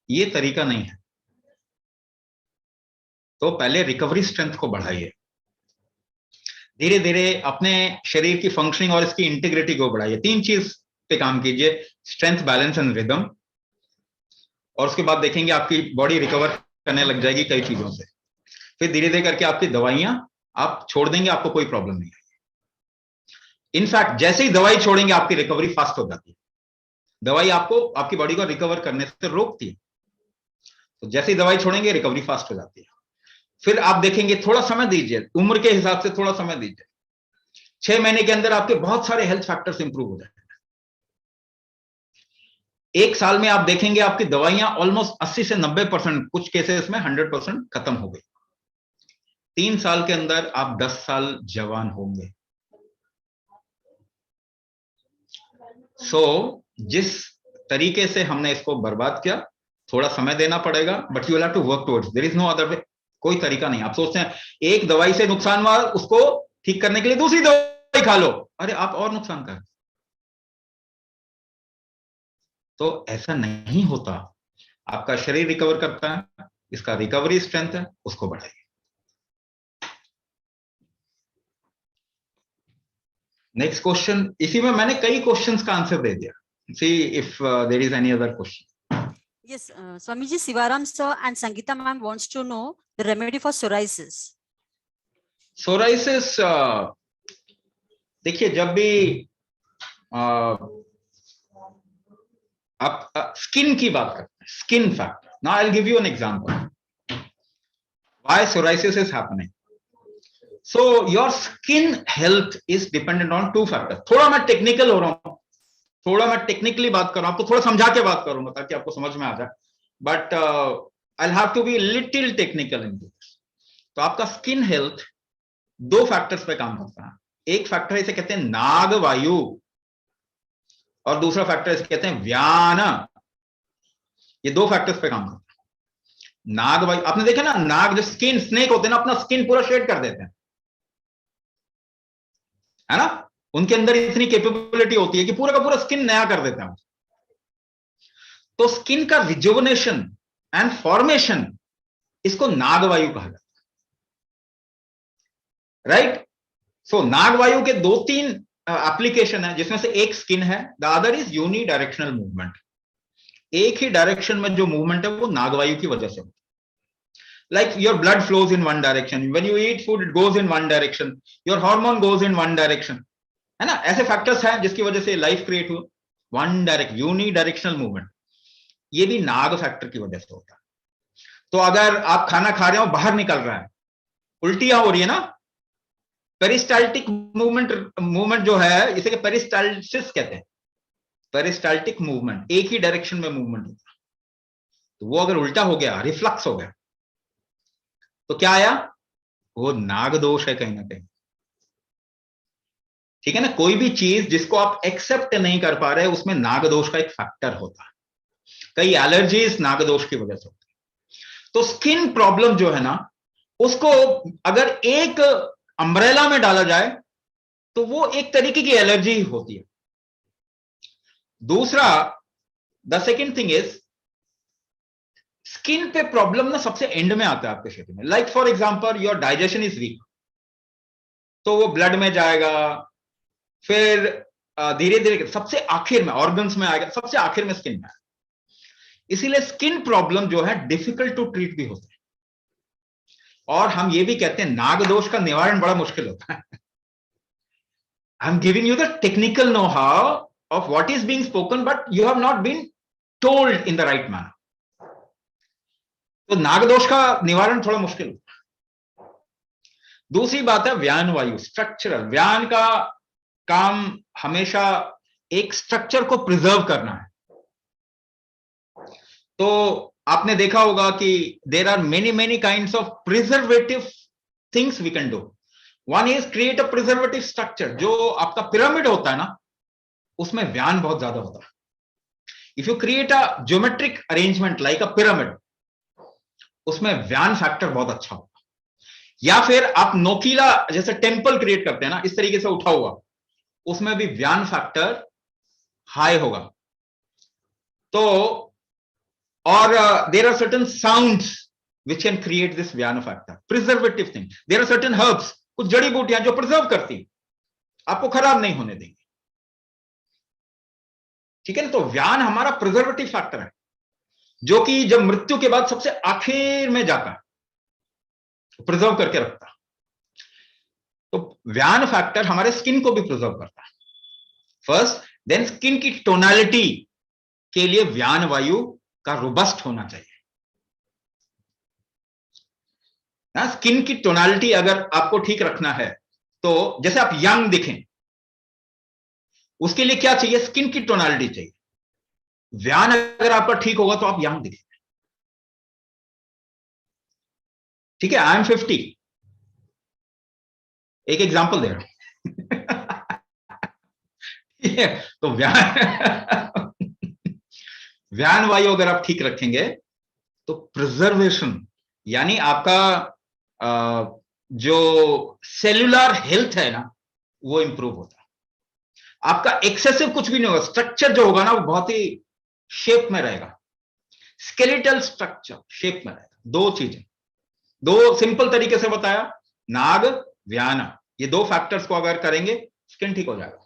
ये तरीका नहीं है। तो पहले रिकवरी स्ट्रेंथ को बढ़ाइए, धीरे धीरे अपने शरीर की फंक्शनिंग और इसकी इंटीग्रिटी को बढ़ाइए। 3 चीज पे काम कीजिए, स्ट्रेंथ, बैलेंस एंड रिदम, और उसके बाद देखेंगे आपकी बॉडी रिकवर करने लग जाएगी कई चीजों से। फिर धीरे धीरे करके आपकी दवाइयां आप छोड़ देंगे, आपको कोई प्रॉब्लम नहीं आएगी। इनफैक्ट जैसे ही दवाई छोड़ेंगे आपकी रिकवरी फास्ट हो जाती है, दवाई आपको, आपकी बॉडी को रिकवर करने से रोकती है, तो जैसे ही दवाई छोड़ेंगे रिकवरी फास्ट हो जाती है। फिर आप देखेंगे, थोड़ा समय दीजिए, उम्र के हिसाब से थोड़ा समय दीजिए, 6 महीने के अंदर आपके बहुत सारे हेल्थ फैक्टर्स इंप्रूव हो जाएंगे। एक साल में आप देखेंगे आपकी दवाइयां ऑलमोस्ट 80 से 90%, कुछ केसेस में 100% खत्म हो गई। 3 साल के अंदर आप 10 साल जवान होंगे। जिस तरीके से हमने इसको बर्बाद किया, थोड़ा समय देना पड़ेगा, but you will have to work towards, there is no other way. कोई तरीका नहीं। आप सोचते हैं एक दवाई से नुकसान हुआ, उसको ठीक करने के लिए दूसरी दवाई खा लो, अरे आप और नुकसान कर। तो ऐसा नहीं होता। आपका शरीर रिकवर करता है, इसका रिकवरी स्ट्रेंथ है, उसको बढ़ाइए। नेक्स्ट क्वेश्चन, इसी में मैंने कई क्वेश्चंस का आंसर दे दिया। See if there is any other question. Yes, Swamiji, Sivaram sir and Sangeeta ma'am wants to know the remedy for psoriasis. Psoriasis, देखिए जब भी आप स्किन की बात करते हैं, skin factor, now I will give you an example why psoriasis is happening. So your skin health is dependent on 2 factors. थोड़ा मैं टेक्निकल हो रहा हूं, थोड़ा मैं टेक्निकली बात कर रहा हूं, आपको थोड़ा समझा के बात करूंगा ताकि आपको समझ में आ जाए, but I will have to be little technical in this. तो आपका स्किन हेल्थ 2 फैक्टर्स पे काम करता है। एक फैक्टर इसे कहते हैं नाग वायु, और दूसरा फैक्टर इसे कहते हैं व्यान। ये 2 फैक्टर्स पे काम करता है। नाग वायु, आपने देखा ना, नाग जो स्किन स्नेक होते हैं ना, अपना स्किन पूरा शेड कर देते हैं, है ना। उनके अंदर इतनी कैपेबिलिटी होती है कि पूरा का पूरा स्किन नया कर देते हैं। तो स्किन का रिजुवनेशन एंड फॉर्मेशन, इसको नाग वायु कहा जाता है, राइट। सो नाग वायु के 2-3 एप्लीकेशन है, जिसमें से एक स्किन है, the other is unidirectional movement. एक ही डायरेक्शन में जो मूवमेंट है वो नागवायु की वजह से होती है। Like your blood flows in one direction, when you eat food it goes in one direction, your hormone goes in one direction, है ना। ऐसे फैक्टर्स हैं जिसकी वजह से लाइफ क्रिएट हुआ, one direct unidirectional movement. ये भी नाग फैक्टर की वजह से होता है। तो अगर आप खाना खा रहे हो, बाहर निकल रहा है, उल्टियां हो रही है ना, पेरिस्टाल्टिक मूवमेंट जो है, इसे पेरिस्टाल्सिस कहते हैं। पेरिस्टाल्टिक मूवमेंट, एक ही डायरेक्शन में मूवमेंट होता है। तो वो अगर उल्टा हो गया, रिफ्लक्स हो गया, तो क्या आया, वो नाग दोष है कहीं ना कहीं। ठीक है ना। कोई भी चीज जिसको आप एक्सेप्ट नहीं कर पा रहे, उसमें नाग दोष का एक फैक्टर होता है। कई एलर्जीज नाग दोष की वजह से होती है। तो स्किन प्रॉब्लम जो है ना, उसको अगर एक अम्ब्रेला में डाला जाए तो वो एक तरीके की एलर्जी होती है। दूसरा, the second thing is, skin पे प्रॉब्लम ना सबसे एंड में आता है आपके शरीर में। Like for example, your digestion is weak, तो वो ब्लड में जाएगा, फिर धीरे धीरे सबसे आखिर में ऑर्गन्स में आएगा, सबसे आखिर में स्किन में आएगा। इसीलिए स्किन प्रॉब्लम जो है डिफिकल्ट टू ट्रीट भी होते हैं। और हम ये भी कहते हैं नाग दोष का निवारण बड़ा मुश्किल होता है। I am giving you the technical know how of what is being spoken, but you have not been told in the right manner. तो नाग दोष का निवारण थोड़ा मुश्किल होता है। दूसरी बात है व्यान वायु, स्ट्रक्चरल। व्यान का काम हमेशा एक स्ट्रक्चर को प्रिजर्व करना है। तो आपने देखा होगा कि there are many kinds of preservative things we can do. One is create a preservative structure. जो आपका पिरामिड होता है ना, उसमें व्यान बहुत ज्यादा होता है। If you create a geometric arrangement like a pyramid, उसमें व्यान फैक्टर बहुत अच्छा होगा। या फिर आप नोकीला जैसे टेम्पल क्रिएट करते हैं ना, इस तरीके से उठा हुआ, उसमें भी व्यान फैक्टर हाई होगा। तो और there are certain sounds which can create this vyana factor, preservative thing. There are certain herbs, कुछ जड़ी बूटियां जो प्रिजर्व करती, आपको खराब नहीं होने देंगी। ठीक है ना। तो व्यान हमारा प्रिजर्वेटिव फैक्टर है, जो कि जब मृत्यु के बाद सबसे आखिर में जाता है, प्रिजर्व करके रखता है। तो व्यान फैक्टर हमारे स्किन को भी प्रिजर्व करता है फर्स्ट, देन स्किन की टोनालिटी के लिए व्यान वायु का रोबस्ट होना चाहिए ना। स्किन की टोनालिटी अगर आपको ठीक रखना है, तो जैसे आप यंग दिखें, उसके लिए क्या चाहिए, स्किन की टोनालिटी चाहिए। व्यान अगर आपका ठीक होगा तो आप यंग दिखेंगे। ठीक है, आई एम 50, एक एग्जांपल दे रहा हूं। तो व्यान वायु अगर आप ठीक रखेंगे तो प्रिजर्वेशन यानी आपका जो सेल्यूलर हेल्थ है ना वो इंप्रूव होता है। आपका एक्सेसिव कुछ भी नहीं होगा, स्ट्रक्चर जो होगा ना वो बहुत ही शेप में रहेगा, स्केलेटल स्ट्रक्चर शेप में रहेगा। दो चीजें, दो सिंपल तरीके से बताया, नाग व्यान, ये दो फैक्टर्स को अगर करेंगे स्किन ठीक हो जाएगा।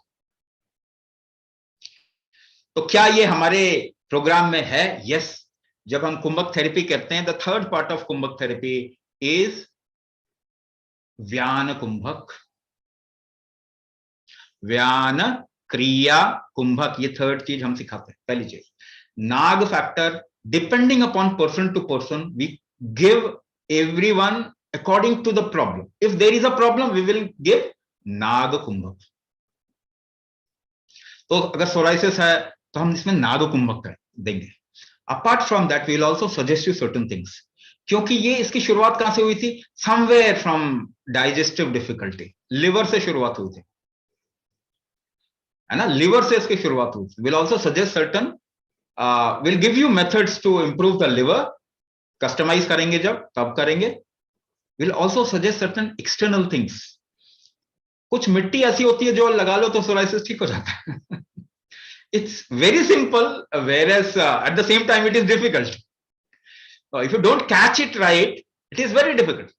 तो क्या ये हमारे प्रोग्राम में है? यस। जब हम कुंभक थेरेपी करते हैं, द थर्ड पार्ट ऑफ कुंभक थेरेपी इज व्यान कुंभक, व्यान क्रिया कुंभक, ये थर्ड चीज हम सिखाते हैं। पहली चीज नाग factor, depending upon person to person we give everyone according to the problem. If there is a problem we will give नाग कुंभक। तो अगर सोराइसिस है तो हम इसमें नाग कुंभक देंगे। Apart from that we will also suggest you certain things, क्योंकि ये इसकी शुरुआत कहां से हुई थी? Somewhere from digestive difficulty, liver से शुरुआत हुई थी, है ना, लिवर से इसकी शुरुआत हुई थी। Will also suggest certain, will give you methods to improve the liver, customize करेंगे जब तब करेंगे। Will also suggest certain external things. कुछ मिट्टी ऐसी होती है जो लगा लो तो सोराइसिस ठीक हो जाता है। It's very simple, whereas at the same time it is difficult. If you don't catch it right, it is very difficult.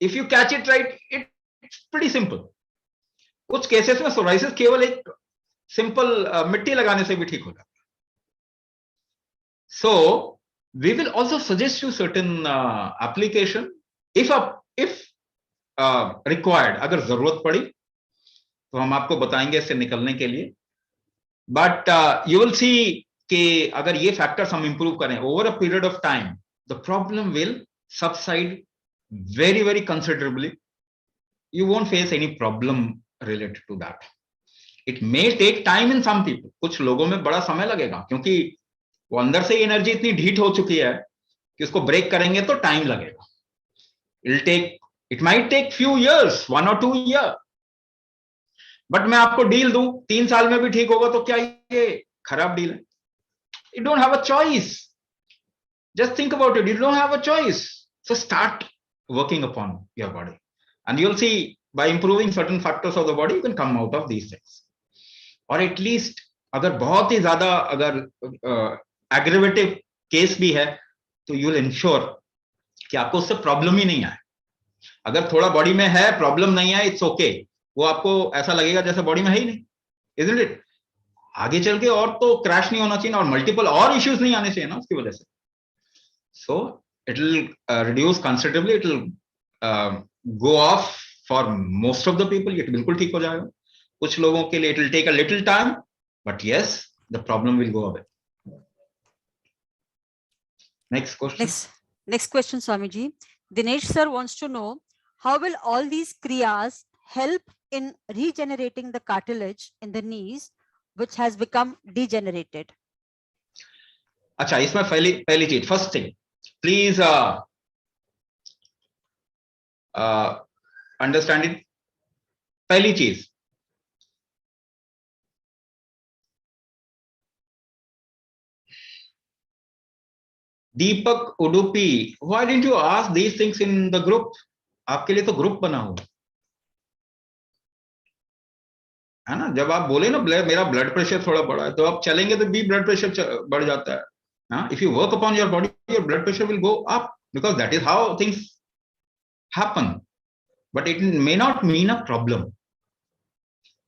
If you catch it right, it's pretty simple. कुछ केसेस में psoriasis केवल एक simple मिट्टी लगाने से भी ठीक हो जाता है। So we will also suggest you certain application if required, अगर जरूरत पड़ी तो हम आपको बताएंगे इससे निकलने के लिए। बट यू विल सी कि अगर ये फैक्टर्स हम इंप्रूव करें over a period of time, the problem will subside very very considerably. You won't face any problem related to that. It may take time in some people, कुछ लोगों में बड़ा समय लगेगा क्योंकि वो अंदर से एनर्जी इतनी ढीठ हो चुकी है कि उसको ब्रेक करेंगे तो टाइम लगेगा। It might take few years, 1 or 2 years। But मैं आपको डील दूं 3 साल में भी ठीक होगा तो क्या ये खराब डील है? You don't have a choice. Just think about it. You don't have a choice. So start working upon your body, and you'll see by improving certain factors of the body, you can come out of these things. Or at least, अगर बहुत ही ज्यादा अगर aggravative case भी है तो you'll ensure कि आपको उससे प्रॉब्लम ही नहीं आए। अगर थोड़ा बॉडी में है प्रॉब्लम नहीं है, इट्स ओके, वो आपको ऐसा लगेगा जैसे बॉडी में है ही नहीं, isn't it? आगे चल के और तो क्रैश नहीं होना चाहिए ना, और मल्टीपल और इश्यूज नहीं आने चाहिए ना उसकी वजह से। So it will reduce considerably, it will go off for most of the people, ये बिल्कुल ठीक हो जाएगा। कुछ लोगों के लिए it will take a little time, but yes the problem will go away. Next question. Next question, Swamiji. Dinesh sir wants to know, how will all these kriyas help in regenerating the cartilage in the knees which has become degenerated? अच्छा, इसमें पहली चीज, first thing, please understand it. पहली चीज, Deepak Udupi, why didn't you ask these things in the group? आपके लिए तो group बना हुआ है ना। जब आप बोले ना मेरा ब्लड प्रेशर थोड़ा बढ़ा है, तो आप चलेंगे तो भी ब्लड प्रेशर बढ़ जाता है। If you work upon your body, your blood pressure will go up, because that is how things happen. But it may not mean a problem.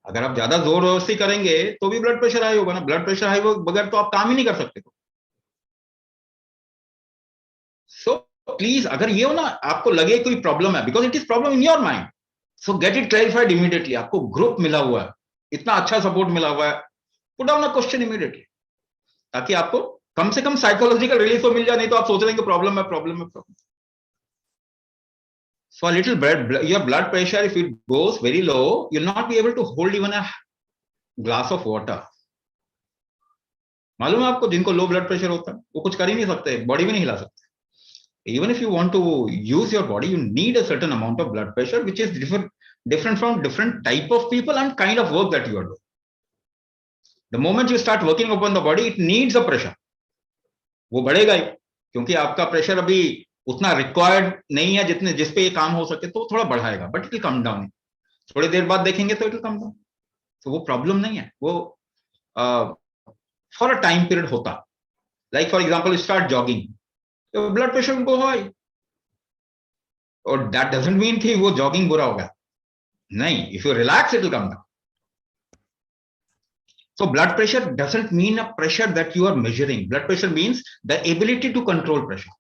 अगर आप ज्यादा जोर से करेंगे तो भी ब्लड प्रेशर हाई होगा ना। ब्लड प्रेशर हाई हो बगैर तो आप काम ही नहीं कर सकते। सो प्लीज, अगर ये हो ना आपको लगे कोई प्रॉब्लम है, because it is problem in your mind, so get it clarified immediately. आपको ग्रुप मिला हुआ है, इतना अच्छा सपोर्ट मिला हुआ है, put down a question immediately, ताकि आपको कम से कम साइकोलॉजिकल रिलीफ तो मिल जाए। नहीं तो आप सोच रहे हैं कि प्रॉब्लम है, प्रॉब्लम है, problem. So a little your blood pressure, if it goes very low, you'll not be able to hold even a glass of water. मालूम है आपको, जिनको लो ब्लड प्रेशर होता है वो कुछ कर ही नहीं सकते, बॉडी भी नहीं हिला सकते. Even if you want to use your body, you need a certain amount of blood pressure, which is different from different type of people and kind of work that you are doing. The moment you start working upon the body, it needs a pressure. वो बढ़ेगा ही, क्योंकि आपका pressure अभी उतना required नहीं है जितने जिस पे ये काम हो सके, तो थोड़ा बढ़ाएगा, but it will come down. थोड़ी देर बाद देखेंगे तो इट विल कम डाउन. तो वो प्रॉब्लम नहीं है, वो फॉर अ टाइम पीरियड होता. Like for example, you start jogging, your blood pressure will go high. Or that doesn't mean कि वो jogging बुरा होगा. नहीं, if you relax, it will come down. So blood pressure doesn't mean a pressure that you are measuring. Blood pressure means the ability to control pressure.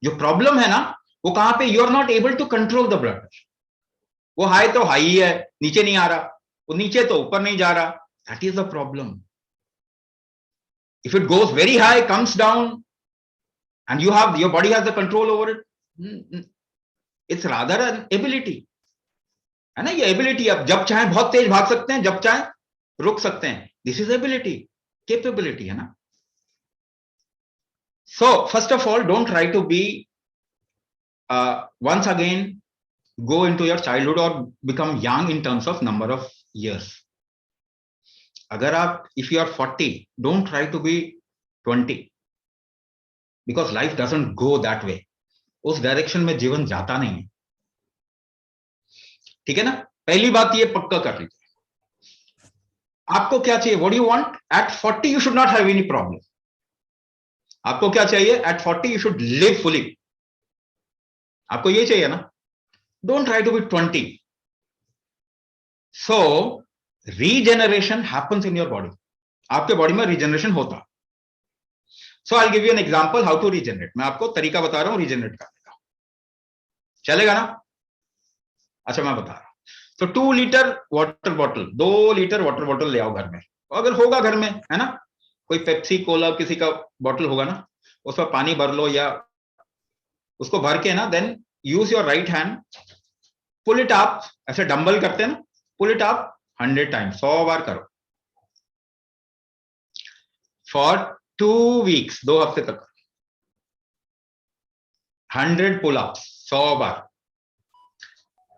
जो problem है ना, वो कहाँ पे? You are not able to control the blood pressure. वो high तो high ही है, नीचे नहीं आ रहा. वो नीचे तो ऊपर नहीं जा रहा. That is the problem. If it goes very high, comes down, and your body has the control over it, it's rather an ability, है ना? ये ability, आप जब चाहे बहुत तेज भाग सकते हैं, जब चाहे रुक सकते हैं. This is ability, capability, है ना? So first of all, don't try to be once again go into your childhood or become young in terms of number of years. अगर आप, if you are 40, don't try to be 20. Because life doesn't go that way. उस direction में जीवन जाता नहीं है. ठीक है ना? पहली बात ये पक्का कर लीजिए. आपको क्या चाहिए? What do you want? At 40 you should not have any problem. आपको क्या चाहिए? At 40 you should live fully. आपको ये चाहिए ना? Don't try to be 20. So regeneration happens in your body. आपके बॉडी में रिजेनरेशन होता. So I'll give you an example how to regenerate. मैं आपको तरीका बता रहा हूं regenerate करने का. चलेगा ना? अच्छा, मैं बता रहा हूं. तो 2 litre water bottle, 2 litre water bottle ले आओ घर में. अगर होगा घर में, है ना, कोई पेप्सी कोला किसी का बॉटल होगा ना, उसमें पानी भर लो, या उसको भर के ना, then use your right hand, pull it up. ऐसे डंबल करते हैं ना, पुल इट अप 100 टाइम्स, 100 बार करो फॉर 2 वीक्स, 2 हफ्ते तक. 100 पुल-ups, 100 बार.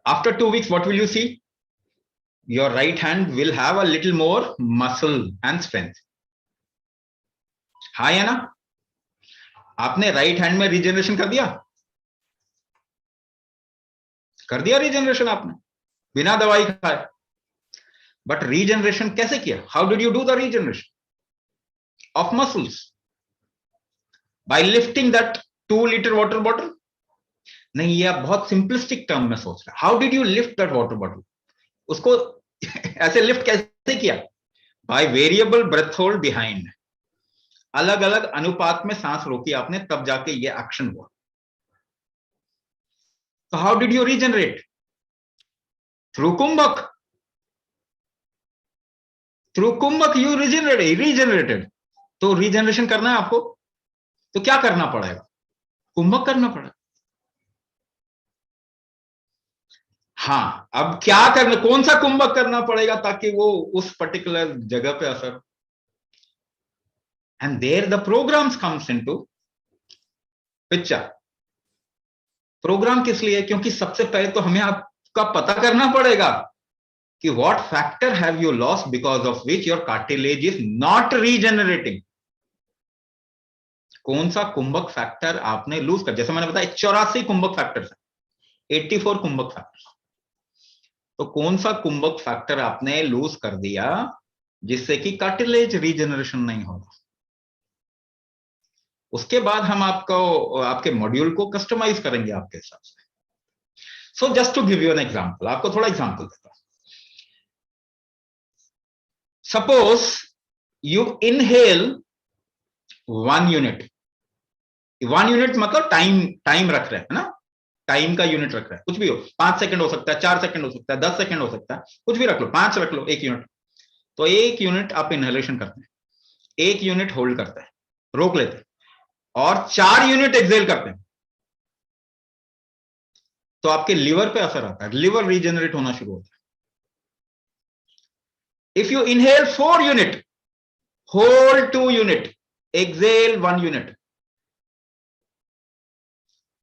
After 2 weeks, what will you see? Your right hand will have a little more muscle and strength. हाँ, है ना? आपने राइट हैंड में रिजेनरेशन कर दिया, रिजेनरेशन आपने बिना दवाई खाए. बट रिजेनरेशन कैसे किया? How did you do the regeneration of muscles? By lifting that 2 liter water bottle? नहीं, ये आप बहुत सिंपलिस्टिक टर्म में सोच रहे हैं. How did you lift that water bottle? उसको ऐसे लिफ्ट कैसे किया? By variable breath hold behind. अलग अलग अनुपात में सांस रोकी आपने, तब जाके ये एक्शन हुआ. तो how did you regenerate? Through कुंभक. थ्रू कुंभक यू रीजनरेटेड. तो रीजनरेशन करना है आपको, तो क्या करना पड़ेगा? कुंभक करना पड़ेगा. हाँ, अब क्या करना, कौन सा कुंभक करना पड़ेगा ताकि वो उस पर्टिकुलर जगह पे असर. And there the programs comes into picture. Program किस लिए? क्योंकि सबसे पहले तो हमें आपका पता करना पड़ेगा कि what factor have you lost because of which your cartilage is not regenerating. कौन सा कुंभक फैक्टर आपने लूज कर. जैसे मैंने बताया 84 कुंभक फैक्टर्स है, 84 कुंभक फैक्टर्स. तो कौन सा कुंभक फैक्टर आपने लूज कर दिया जिससे कि कार्टिलेज रीजनरेशन नहीं होगा. उसके बाद हम आपको, आपके मॉड्यूल को कस्टमाइज करेंगे आपके हिसाब से. So just to give you an example, आपको थोड़ा एग्जांपल देता हूं. Suppose you inhale 1 unit. 1 unit मतलब टाइम रख रहे हैं ना, टाइम का यूनिट रख रहा है. कुछ भी हो, 5 सेकंड हो सकता है, 4 सेकंड हो सकता है, 10 सेकंड हो सकता है, कुछ भी रख लो, 5 रख लो, 1 यूनिट. तो 1 यूनिट आप इनहेलेशन करते हैं, 1 यूनिट होल्ड करते हैं, रोक लेते हैं, और 4 यूनिट एक्सेल करते हैं. तो आपके लिवर पे असर आता है, लिवर रीजनरेट होना शुरू होता है. If you inhale 4 unit, hold 2 unit, exhale 1 unit,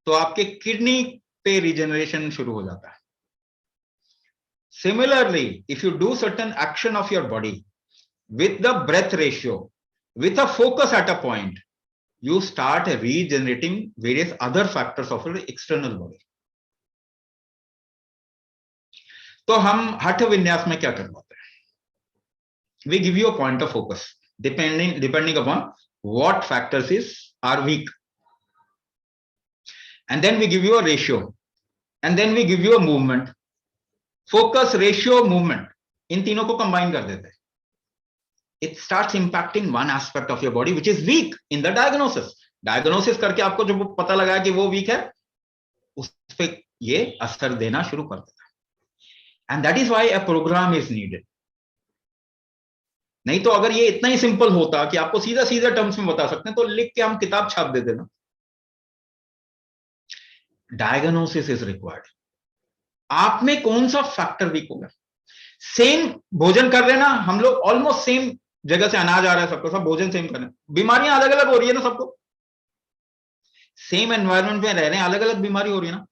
तो आपके किडनी पे रिजेनरेशन शुरू हो जाता है. Similarly, if you do certain action of your body with the breath ratio, with a focus at a point, you start regenerating various other factors of your external body. तो हम हठ विन्यास में क्या करवाते हैं? We give you a point of focus depending upon what factors are weak, and then we give you a ratio, and then we give you a movement. Focus, ratio, movement, इन तीनों को combine कर देते हैं. It starts impacting one aspect of your body which is weak in the diagnosis. Diagnosis करके आपको जो पता लगा कि वो weak है, उस पे ये असर देना शुरू कर देता है. And that is why a program is needed. नहीं तो अगर ये इतना ही सिंपल होता कि आपको सीधा सीधा टर्म्स में बता सकते हैं, तो लिख के हम किताब छाप देते ना. Diagnosis is required. आप में कौन सा फैक्टर वीक होगा? सेम भोजन कर रहे हैं ना हम लोग, ऑलमोस्ट सेम जगह से अनाज आ रहा है सबको, सब भोजन सेम कर रहे हैं, बीमारियां अलग अलग हो रही है ना सबको. सेम एनवायरमेंट में रह रहे हैं, अलग अलग बीमारी हो रही है ना.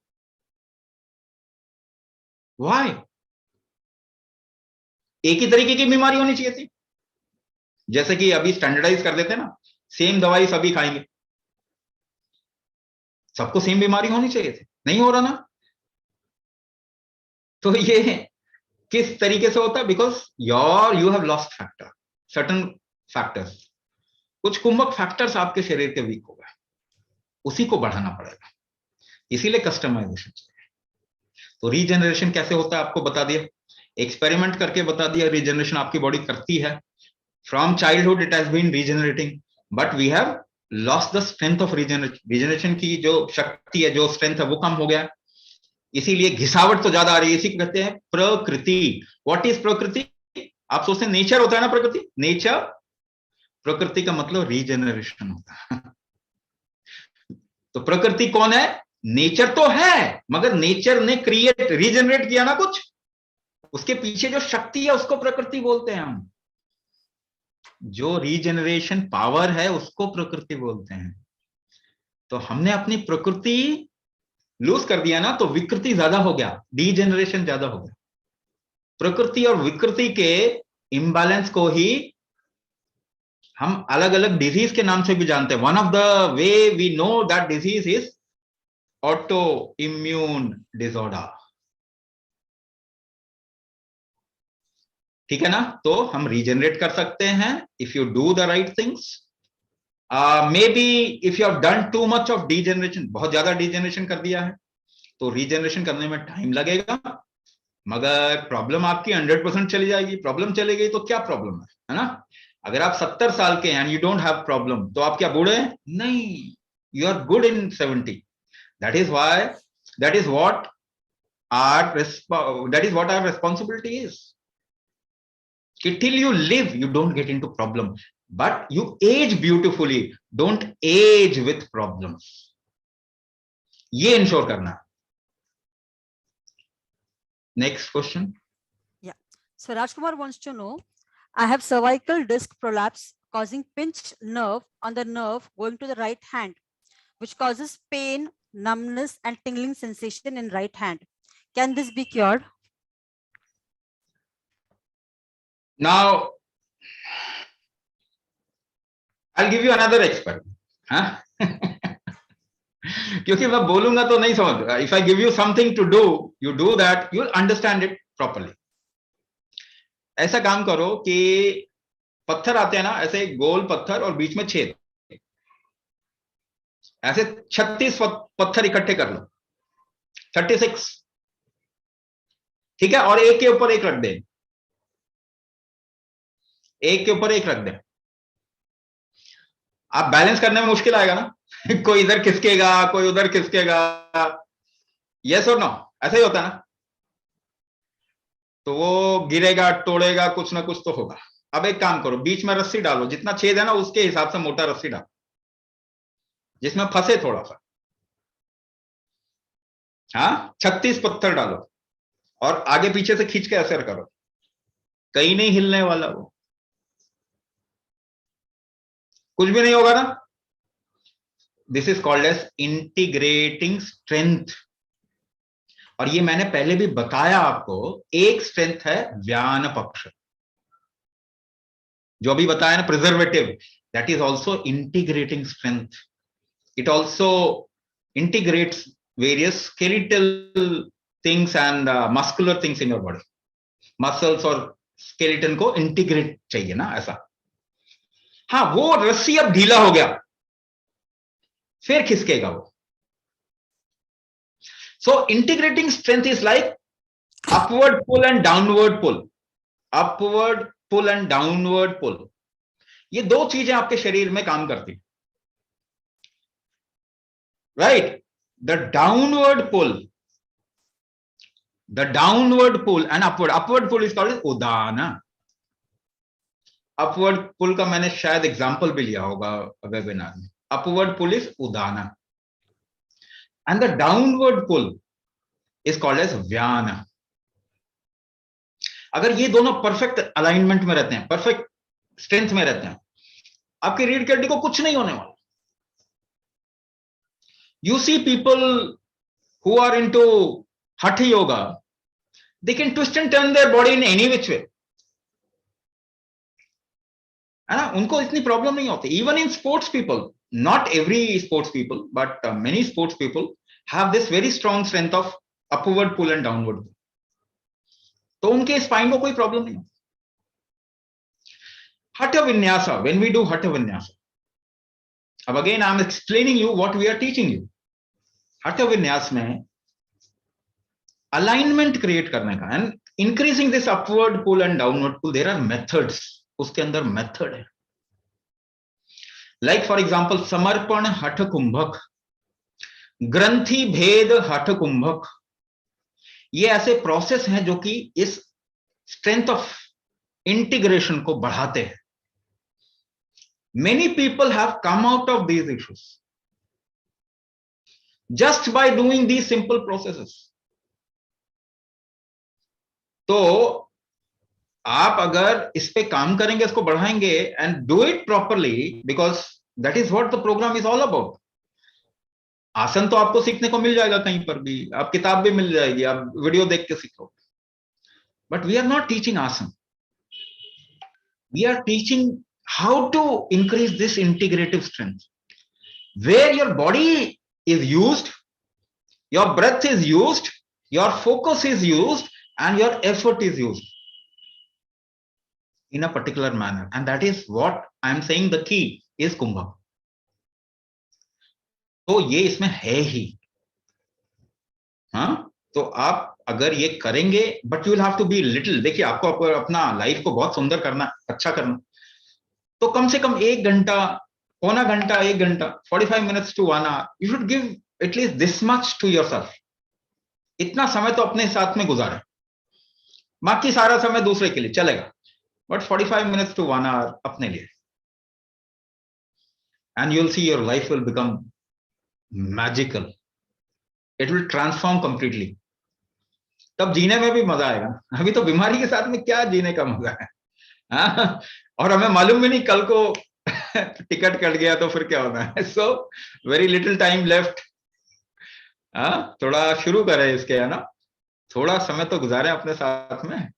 व्हाई? एक ही तरीके की बीमारी होनी चाहिए थी. जैसे कि अभी स्टैंडर्डाइज कर देते हैं ना, सेम दवाई सभी खाएंगे, सबको सेम बीमारी होनी चाहिए थी. नहीं हो रहा ना. तो ये किस तरीके से होता है? Because you have lost factor, certain factors. कुछ कुंभक फैक्टर्स आपके शरीर के वीक हो गए, उसी को बढ़ाना पड़ेगा. इसीलिए कस्टमाइजेशन चाहिए. तो रीजनरेशन कैसे होता है आपको बता दिया, एक्सपेरिमेंट करके बता दिया. रीजनरेशन आपकी बॉडी करती है. From childhood it has been regenerating, but we have lost the strength of regeneration. Regeneration की जो शक्ति है, जो स्ट्रेंथ है, वो कम हो गया. इसीलिए घिसावट तो ज्यादा आ रही है. इसी को कहते हैं प्रकृति. व्हाट इज प्रकृति? आप सोचते हैं नेचर होता है ना प्रकृति. नेचर, प्रकृति का मतलब रीजनरेशन होता है. तो प्रकृति कौन है? नेचर तो है, मगर नेचर ने रीजनरेट किया ना कुछ, उसके पीछे जो शक्ति है उसको प्रकृति बोलते हैं हम. जो रीजनरेशन पावर है उसको प्रकृति बोलते हैं. तो हमने अपनी प्रकृति लूज कर दिया ना, तो विकृति ज्यादा हो गया, डीजेनरेशन ज्यादा हो गया. प्रकृति और विकृति के इम्बैलेंस को ही हम अलग अलग डिजीज के नाम से भी जानते हैं. One of the way we know that disease is autoimmune disorder. ठीक है ना. तो हम रीजनरेट कर सकते हैं if you do the right things. Maybe if you have done too much of degeneration, बहुत ज्यादा डीजेनरेशन कर दिया है, तो रीजनरेशन करने में टाइम लगेगा, मगर प्रॉब्लम आपकी 100% चली जाएगी. प्रॉब्लम चली गई तो क्या प्रॉब्लम है ना. अगर आप 70 साल के हैं, यू डोंट हैव प्रॉब्लम, तो आप क्या बूढ़े हैं? नहीं, you are good in 70. That is why, that is what our responsibility is. Till you live, you don't get into problem, but you age beautifully. Don't age with problems. ये ensure करना. Next question. Yeah. So Rajkumar wants to know, I have cervical disc prolapse causing pinched nerve on the nerve going to the right hand, which causes pain, numbness, and tingling sensation in right hand. Can this be cured? Now, I'll give you another experiment. हाँ? क्योंकि मैं बोलूंगा तो नहीं समझ. If I give you something to do, you do that, you'll understand it properly. ऐसा काम करो कि पत्थर आते हैं ना, ऐसे गोल पत्थर और बीच में छेद, ऐसे 36 पत्थर इकट्ठे कर लो. 36. ठीक है. और एक के ऊपर एक रख दे, एक के ऊपर एक रख दे. आप बैलेंस करने में मुश्किल आएगा ना. कोई इधर खिसकेगा, कोई उधर खिसकेगा. यस और नो? ऐसा ही होता है ना. तो वो गिरेगा, तोड़ेगा, कुछ ना कुछ तो होगा. अब एक काम करो, बीच में रस्सी डालो, जितना छेद है ना उसके हिसाब से मोटा रस्सी डालो, जिसमें फंसे थोड़ा सा. हाँ, 36 पत्थर डालो और आगे पीछे से खींच के ऐसे करो, कहीं नहीं हिलने वाला वो. कुछ भी नहीं होगा ना. This is called as integrating strength. और ये मैंने पहले भी बताया आपको, एक स्ट्रेंथ है व्यान पक्ष, जो अभी बताया ना preservative, that is also integrating strength. It also integrates various skeletal things and muscular things in your body. Muscles और स्केलेटन को इंटीग्रेट चाहिए ना, ऐसा. हाँ, वो रस्सी अब ढीला हो गया, फिर खिसकेगा वो. So integrating strength is like upward pull and downward pull. Upward pull and downward pull. ये दो चीजें आपके शरीर में काम करती, right? The downward pull and upward pull is called Udana. Upward pull का मैंने शायद एग्जांपल भी लिया होगा वेबिनार में. Upward pull is Udana and the downward pull is called as vyana. अगर ये दोनों परफेक्ट अलाइनमेंट में रहते हैं, परफेक्ट स्ट्रेंथ में रहते हैं, आपकी रीढ़ की हड्डी को कुछ नहीं होने वाला. You see people who are into hatha yoga, they can twist and turn their body in any which way, है ना. उनको इतनी प्रॉब्लम नहीं होती. Even in sports people, not every sports people but many sports people have this very strong strength of upward pull and downward pull. तो उनके spine को कोई प्रॉब्लम नहीं होती. हठ vinyasa, when we do Hatha Vinyasa, अब again I am explaining you what we are teaching you. Hatha Vinyasa में alignment create करने का and increasing this upward pull and downward pull, there are methods. उसके अंदर मेथड है. लाइक फॉर एग्जांपल समर्पण हठ कुंभक, ग्रंथि भेद हठ कुंभक. ये ऐसे प्रोसेस हैं जो कि इस स्ट्रेंथ ऑफ इंटीग्रेशन को बढ़ाते हैं. Many people have come out of these issues just by doing these simple processes. तो आप अगर इस पे काम करेंगे, इसको बढ़ाएंगे and do it properly, because that is what the program is all about. आसन तो आपको सीखने को मिल जाएगा कहीं पर भी, आप किताब भी मिल जाएगी, आप वीडियो देख के सीखो. But we are not teaching asana, we are teaching how to increase this integrative strength, where your body is used, your breath is used, your focus is used, and your effort is used in a particular manner, and that is what I am saying the key is कुंभक. तो ये इसमें है ही. हाँ, तो आप अगर ये करेंगे, but you will have to be little. देखिए, आपको अपना लाइफ को बहुत सुंदर करना, अच्छा करना, तो कम से कम 1 घंटा, पौना घंटा, 1 घंटा, 45 minutes to 1 hour, you should give at least this much to yourself. इतना समय तो अपने साथ में गुजारें. बाकी सारा समय दूसरे के लिए चलेगा, बट 45 minutes to 1 hour अपने लिए, and you'll see your life will become magical. It will transform completely. तब जीने में भी मजा आएगा. अभी तो बीमारी के साथ में क्या जीने का मजा है, हाँ? और हमें मालूम भी नहीं कल को टिकट कट गया तो फिर क्या होना है. So very little time left. थोड़ा शुरू करें इसके, है ना, थोड़ा समय तो गुजारें अपने साथ में.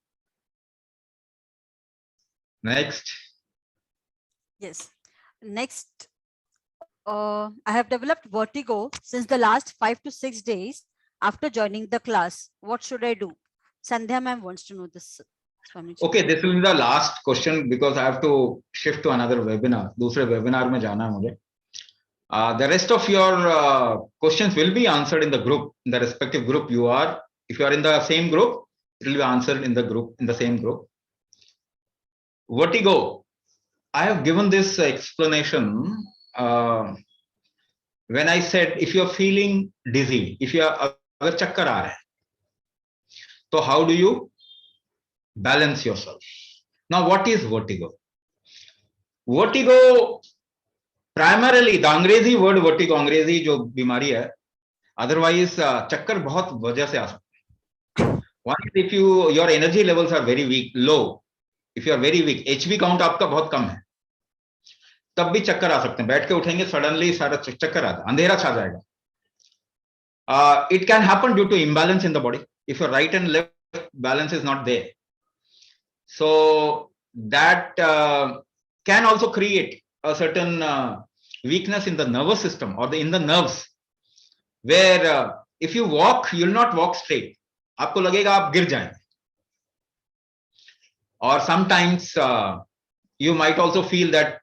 Next. Yes. Next, I have developed vertigo since the last 5 to 6 days after joining the class. What should I do? Sandhya ma'am wants to know this. Swamiji. Okay, this will be the last question because I have to shift to another webinar. दूसरे webinar में जाना है मुझे. The rest of your questions will be answered in the group, in the respective group you are. If you are in the same group, it will be answered in the group, in the same group. Vertigo. I have given this explanation when I said if you are feeling dizzy, if you are अगर चक्कर आ रहा है, तो how do you balance yourself? Now, what is vertigo? Vertigo, primarily the अंग्रेजी word vertigo, अंग्रेजी जो बीमारी है, otherwise चक्कर बहुत वजह से आ सकता है. One is if your energy levels are very weak, low. If you are very weak, HB count आपका बहुत कम है, तब भी चक्कर आ सकते हैं, बैठ के उठेंगे सडनली सारा चक्कर आता, अंधेरा छा जाएगा. It can happen due to imbalance in the body. If your right and left balance is not there, so that can also create a certain weakness in the nervous system or in the nerves, where if you walk, you will not walk straight. आपको लगेगा आप गिर जाएंगे. Or sometimes you might also feel that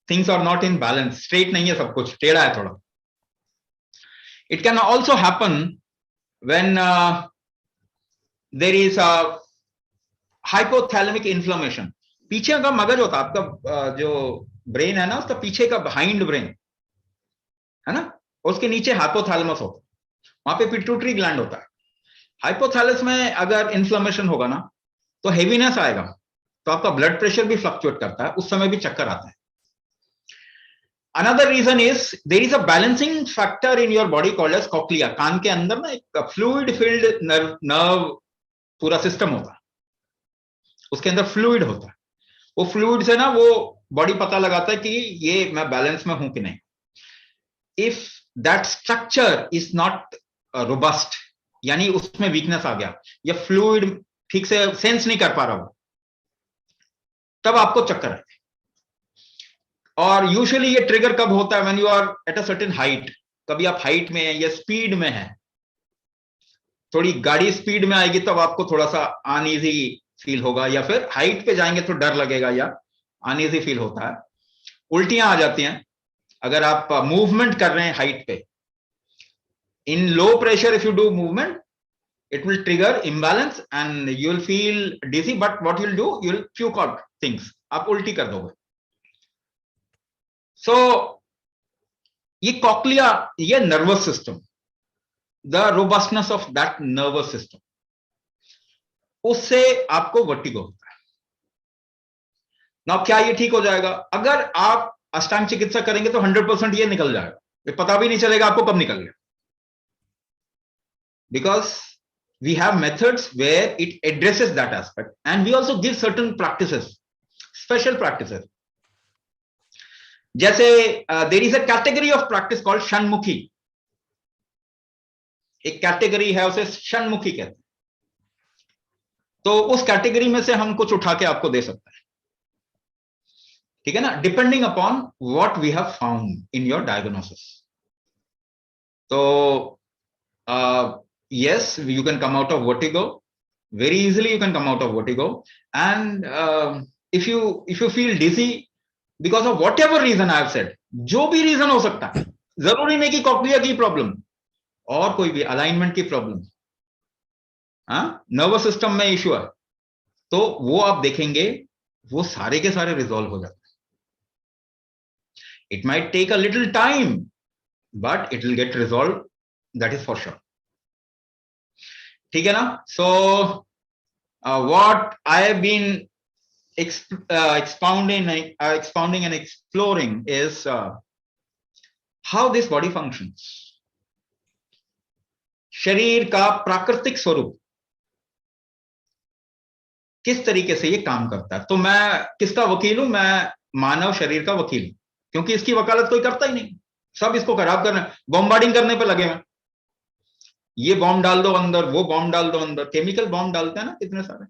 things are not in balance. Straight नहीं है सब कुछ, टेढ़ा है थोड़ा. It can also happen when there is a hypothalamic inflammation. पीछे का मगज होता है आपका, जो ब्रेन है ना, उसका पीछे का हाइंड ब्रेन है ना, उसके नीचे हाइपोथैलेमस होता है, वहां पे पिट्यूटरी ग्लैंड होता है. हाइपोथैलेमस में अगर इन्फ्लेमेशन होगा ना, तो हेवीनेस आएगा, तो आपका ब्लड प्रेशर भी फ्लक्चुएट करता है, उस समय भी चक्कर आता है. Another reason is there is a balancing factor in your body called as cochlea. कान के अंदर ना एक फ्लूइड फील्ड नर्व पूरा सिस्टम होता है, उसके अंदर फ्लूइड होता है. वो फ्लूइड से ना वो बॉडी पता लगाता है कि ये मैं बैलेंस में हूं कि नहीं. If that structure is not robust, यानी उसमें वीकनेस आ गया, या फ्लूइड ठीक से सेंस नहीं कर पा रहा हो, तब आपको चक्कर आए. और यूजुअली ये ट्रिगर कब होता है? When you are at a certain height. कभी आप हाइट में हैं या स्पीड में हैं, थोड़ी गाड़ी स्पीड में आएगी तब आपको थोड़ा सा अनईजी फील होगा, या फिर हाइट पे जाएंगे तो डर लगेगा या अनईजी फील होता है. उल्टियां आ जाती हैं अगर आप मूवमेंट कर रहे हैं हाइट पे. In low pressure if you do movement, it will trigger imbalance and you will feel dizzy, but what you'll do, you'll puke out things, आप उल्टी कर दोगे. So ये कॉक्लिया, ये nervous system, the robustness of that nervous system, उससे आपको vertigo होता है ना. क्या ये ठीक हो जाएगा? अगर आप अष्टांग चिकित्सा करेंगे तो 100% ये निकल जाएगा, ये पता भी नहीं चलेगा आपको कब निकल गया. Because we have methods where it addresses that aspect, and we also give certain practices, special practices. जैसे there is a category of practice called षण्मुखी. एक कैटेगरी है, उसे षण्मुखी कहते हैं. तो उस कैटेगरी में से हम कुछ उठा के आपको दे सकते हैं, ठीक है ना, depending upon what we have found in your diagnosis. तो yes, you can come out of vertigo very easily. You can come out of vertigo, and if you feel dizzy because of whatever reason I have said, जो भी reason हो सकता है, जरूरी नहीं कि cochlea की प्रॉब्लम और कोई भी अलाइनमेंट की प्रॉब्लम, नर्वस सिस्टम में इश्यू है, तो वो आप देखेंगे वो सारे के सारे रिजॉल्व हो जाते हैं. It might take a little time, but it will get resolve, that is for sure. ठीक है ना. So what I have been expounding and exploring is how this body functions. शरीर का प्राकृतिक स्वरूप किस तरीके से ये काम करता है. तो मैं किसका वकील हूं? मैं मानव शरीर का वकील हूं, क्योंकि इसकी वकालत कोई करता ही नहीं. सब इसको खराब करने, बॉम्बार्डिंग करने पे लगे हैं. ये बॉम्ब डाल दो अंदर, वो बॉम्ब डाल दो अंदर. केमिकल बॉम्ब डालते हैं ना कितने सारे.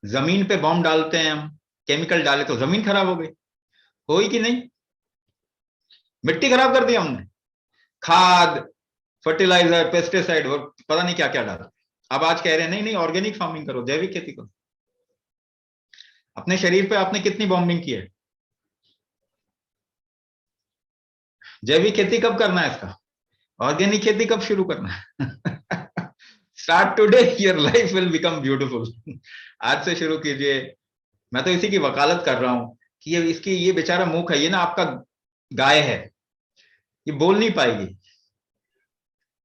जमीन पे बॉम्ब डालते हैं हम, केमिकल डाले तो जमीन खराब हो गई, हुई कि नहीं? मिट्टी खराब कर दिया हमने, खाद, फर्टिलाइजर, पेस्टिसाइड और पता नहीं क्या क्या डाला. अब आज कह रहे हैं नहीं नहीं ऑर्गेनिक फार्मिंग करो, जैविक खेती करो. अपने शरीर पे आपने कितनी बॉम्बिंग की है? जैविक खेती कब करना है इसका? ऑर्गेनिक खेती कब शुरू करना है? Start today, your life will become beautiful. आज से शुरू कीजिए. मैं तो इसी की वकालत कर रहा हूं कि ये बेचारा मूक है, ये ना आपका गाय है, ये बोल नहीं पाएगी,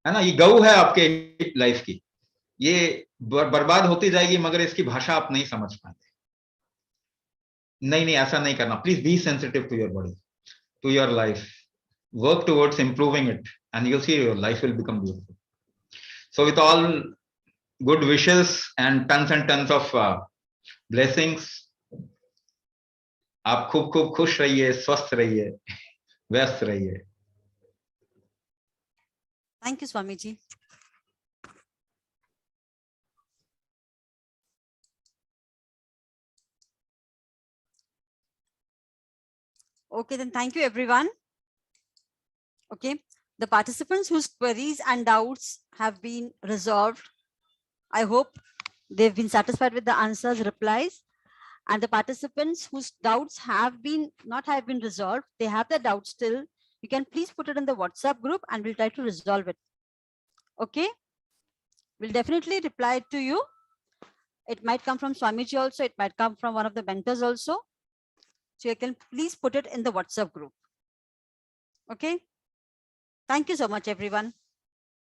है ना, ये गऊ है आपके लाइफ की, ये बर्बाद होती जाएगी, मगर इसकी भाषा आप नहीं समझ पाते. नहीं नहीं, ऐसा नहीं करना. Please be sensitive to your body, to your life. Work towards improving it, and you'll see your life will become beautiful. So with all good wishes and tons of blessings, आप खूब खूब खुश रहिए, स्वस्थ रहिए, व्यस्त रहिए. Thank you, Swamiji. Okay, then thank you, everyone. Okay, the participants whose queries and doubts have been resolved, I hope they've been satisfied with the answers, replies. And the participants whose doubts have not been resolved, they have the doubts still, you can please put it in the WhatsApp group and we'll try to resolve it. Okay, we'll definitely reply to you. It might come from Swamiji also, it might come from one of the mentors also. So you can please put it in the WhatsApp group. Okay, thank you so much, everyone.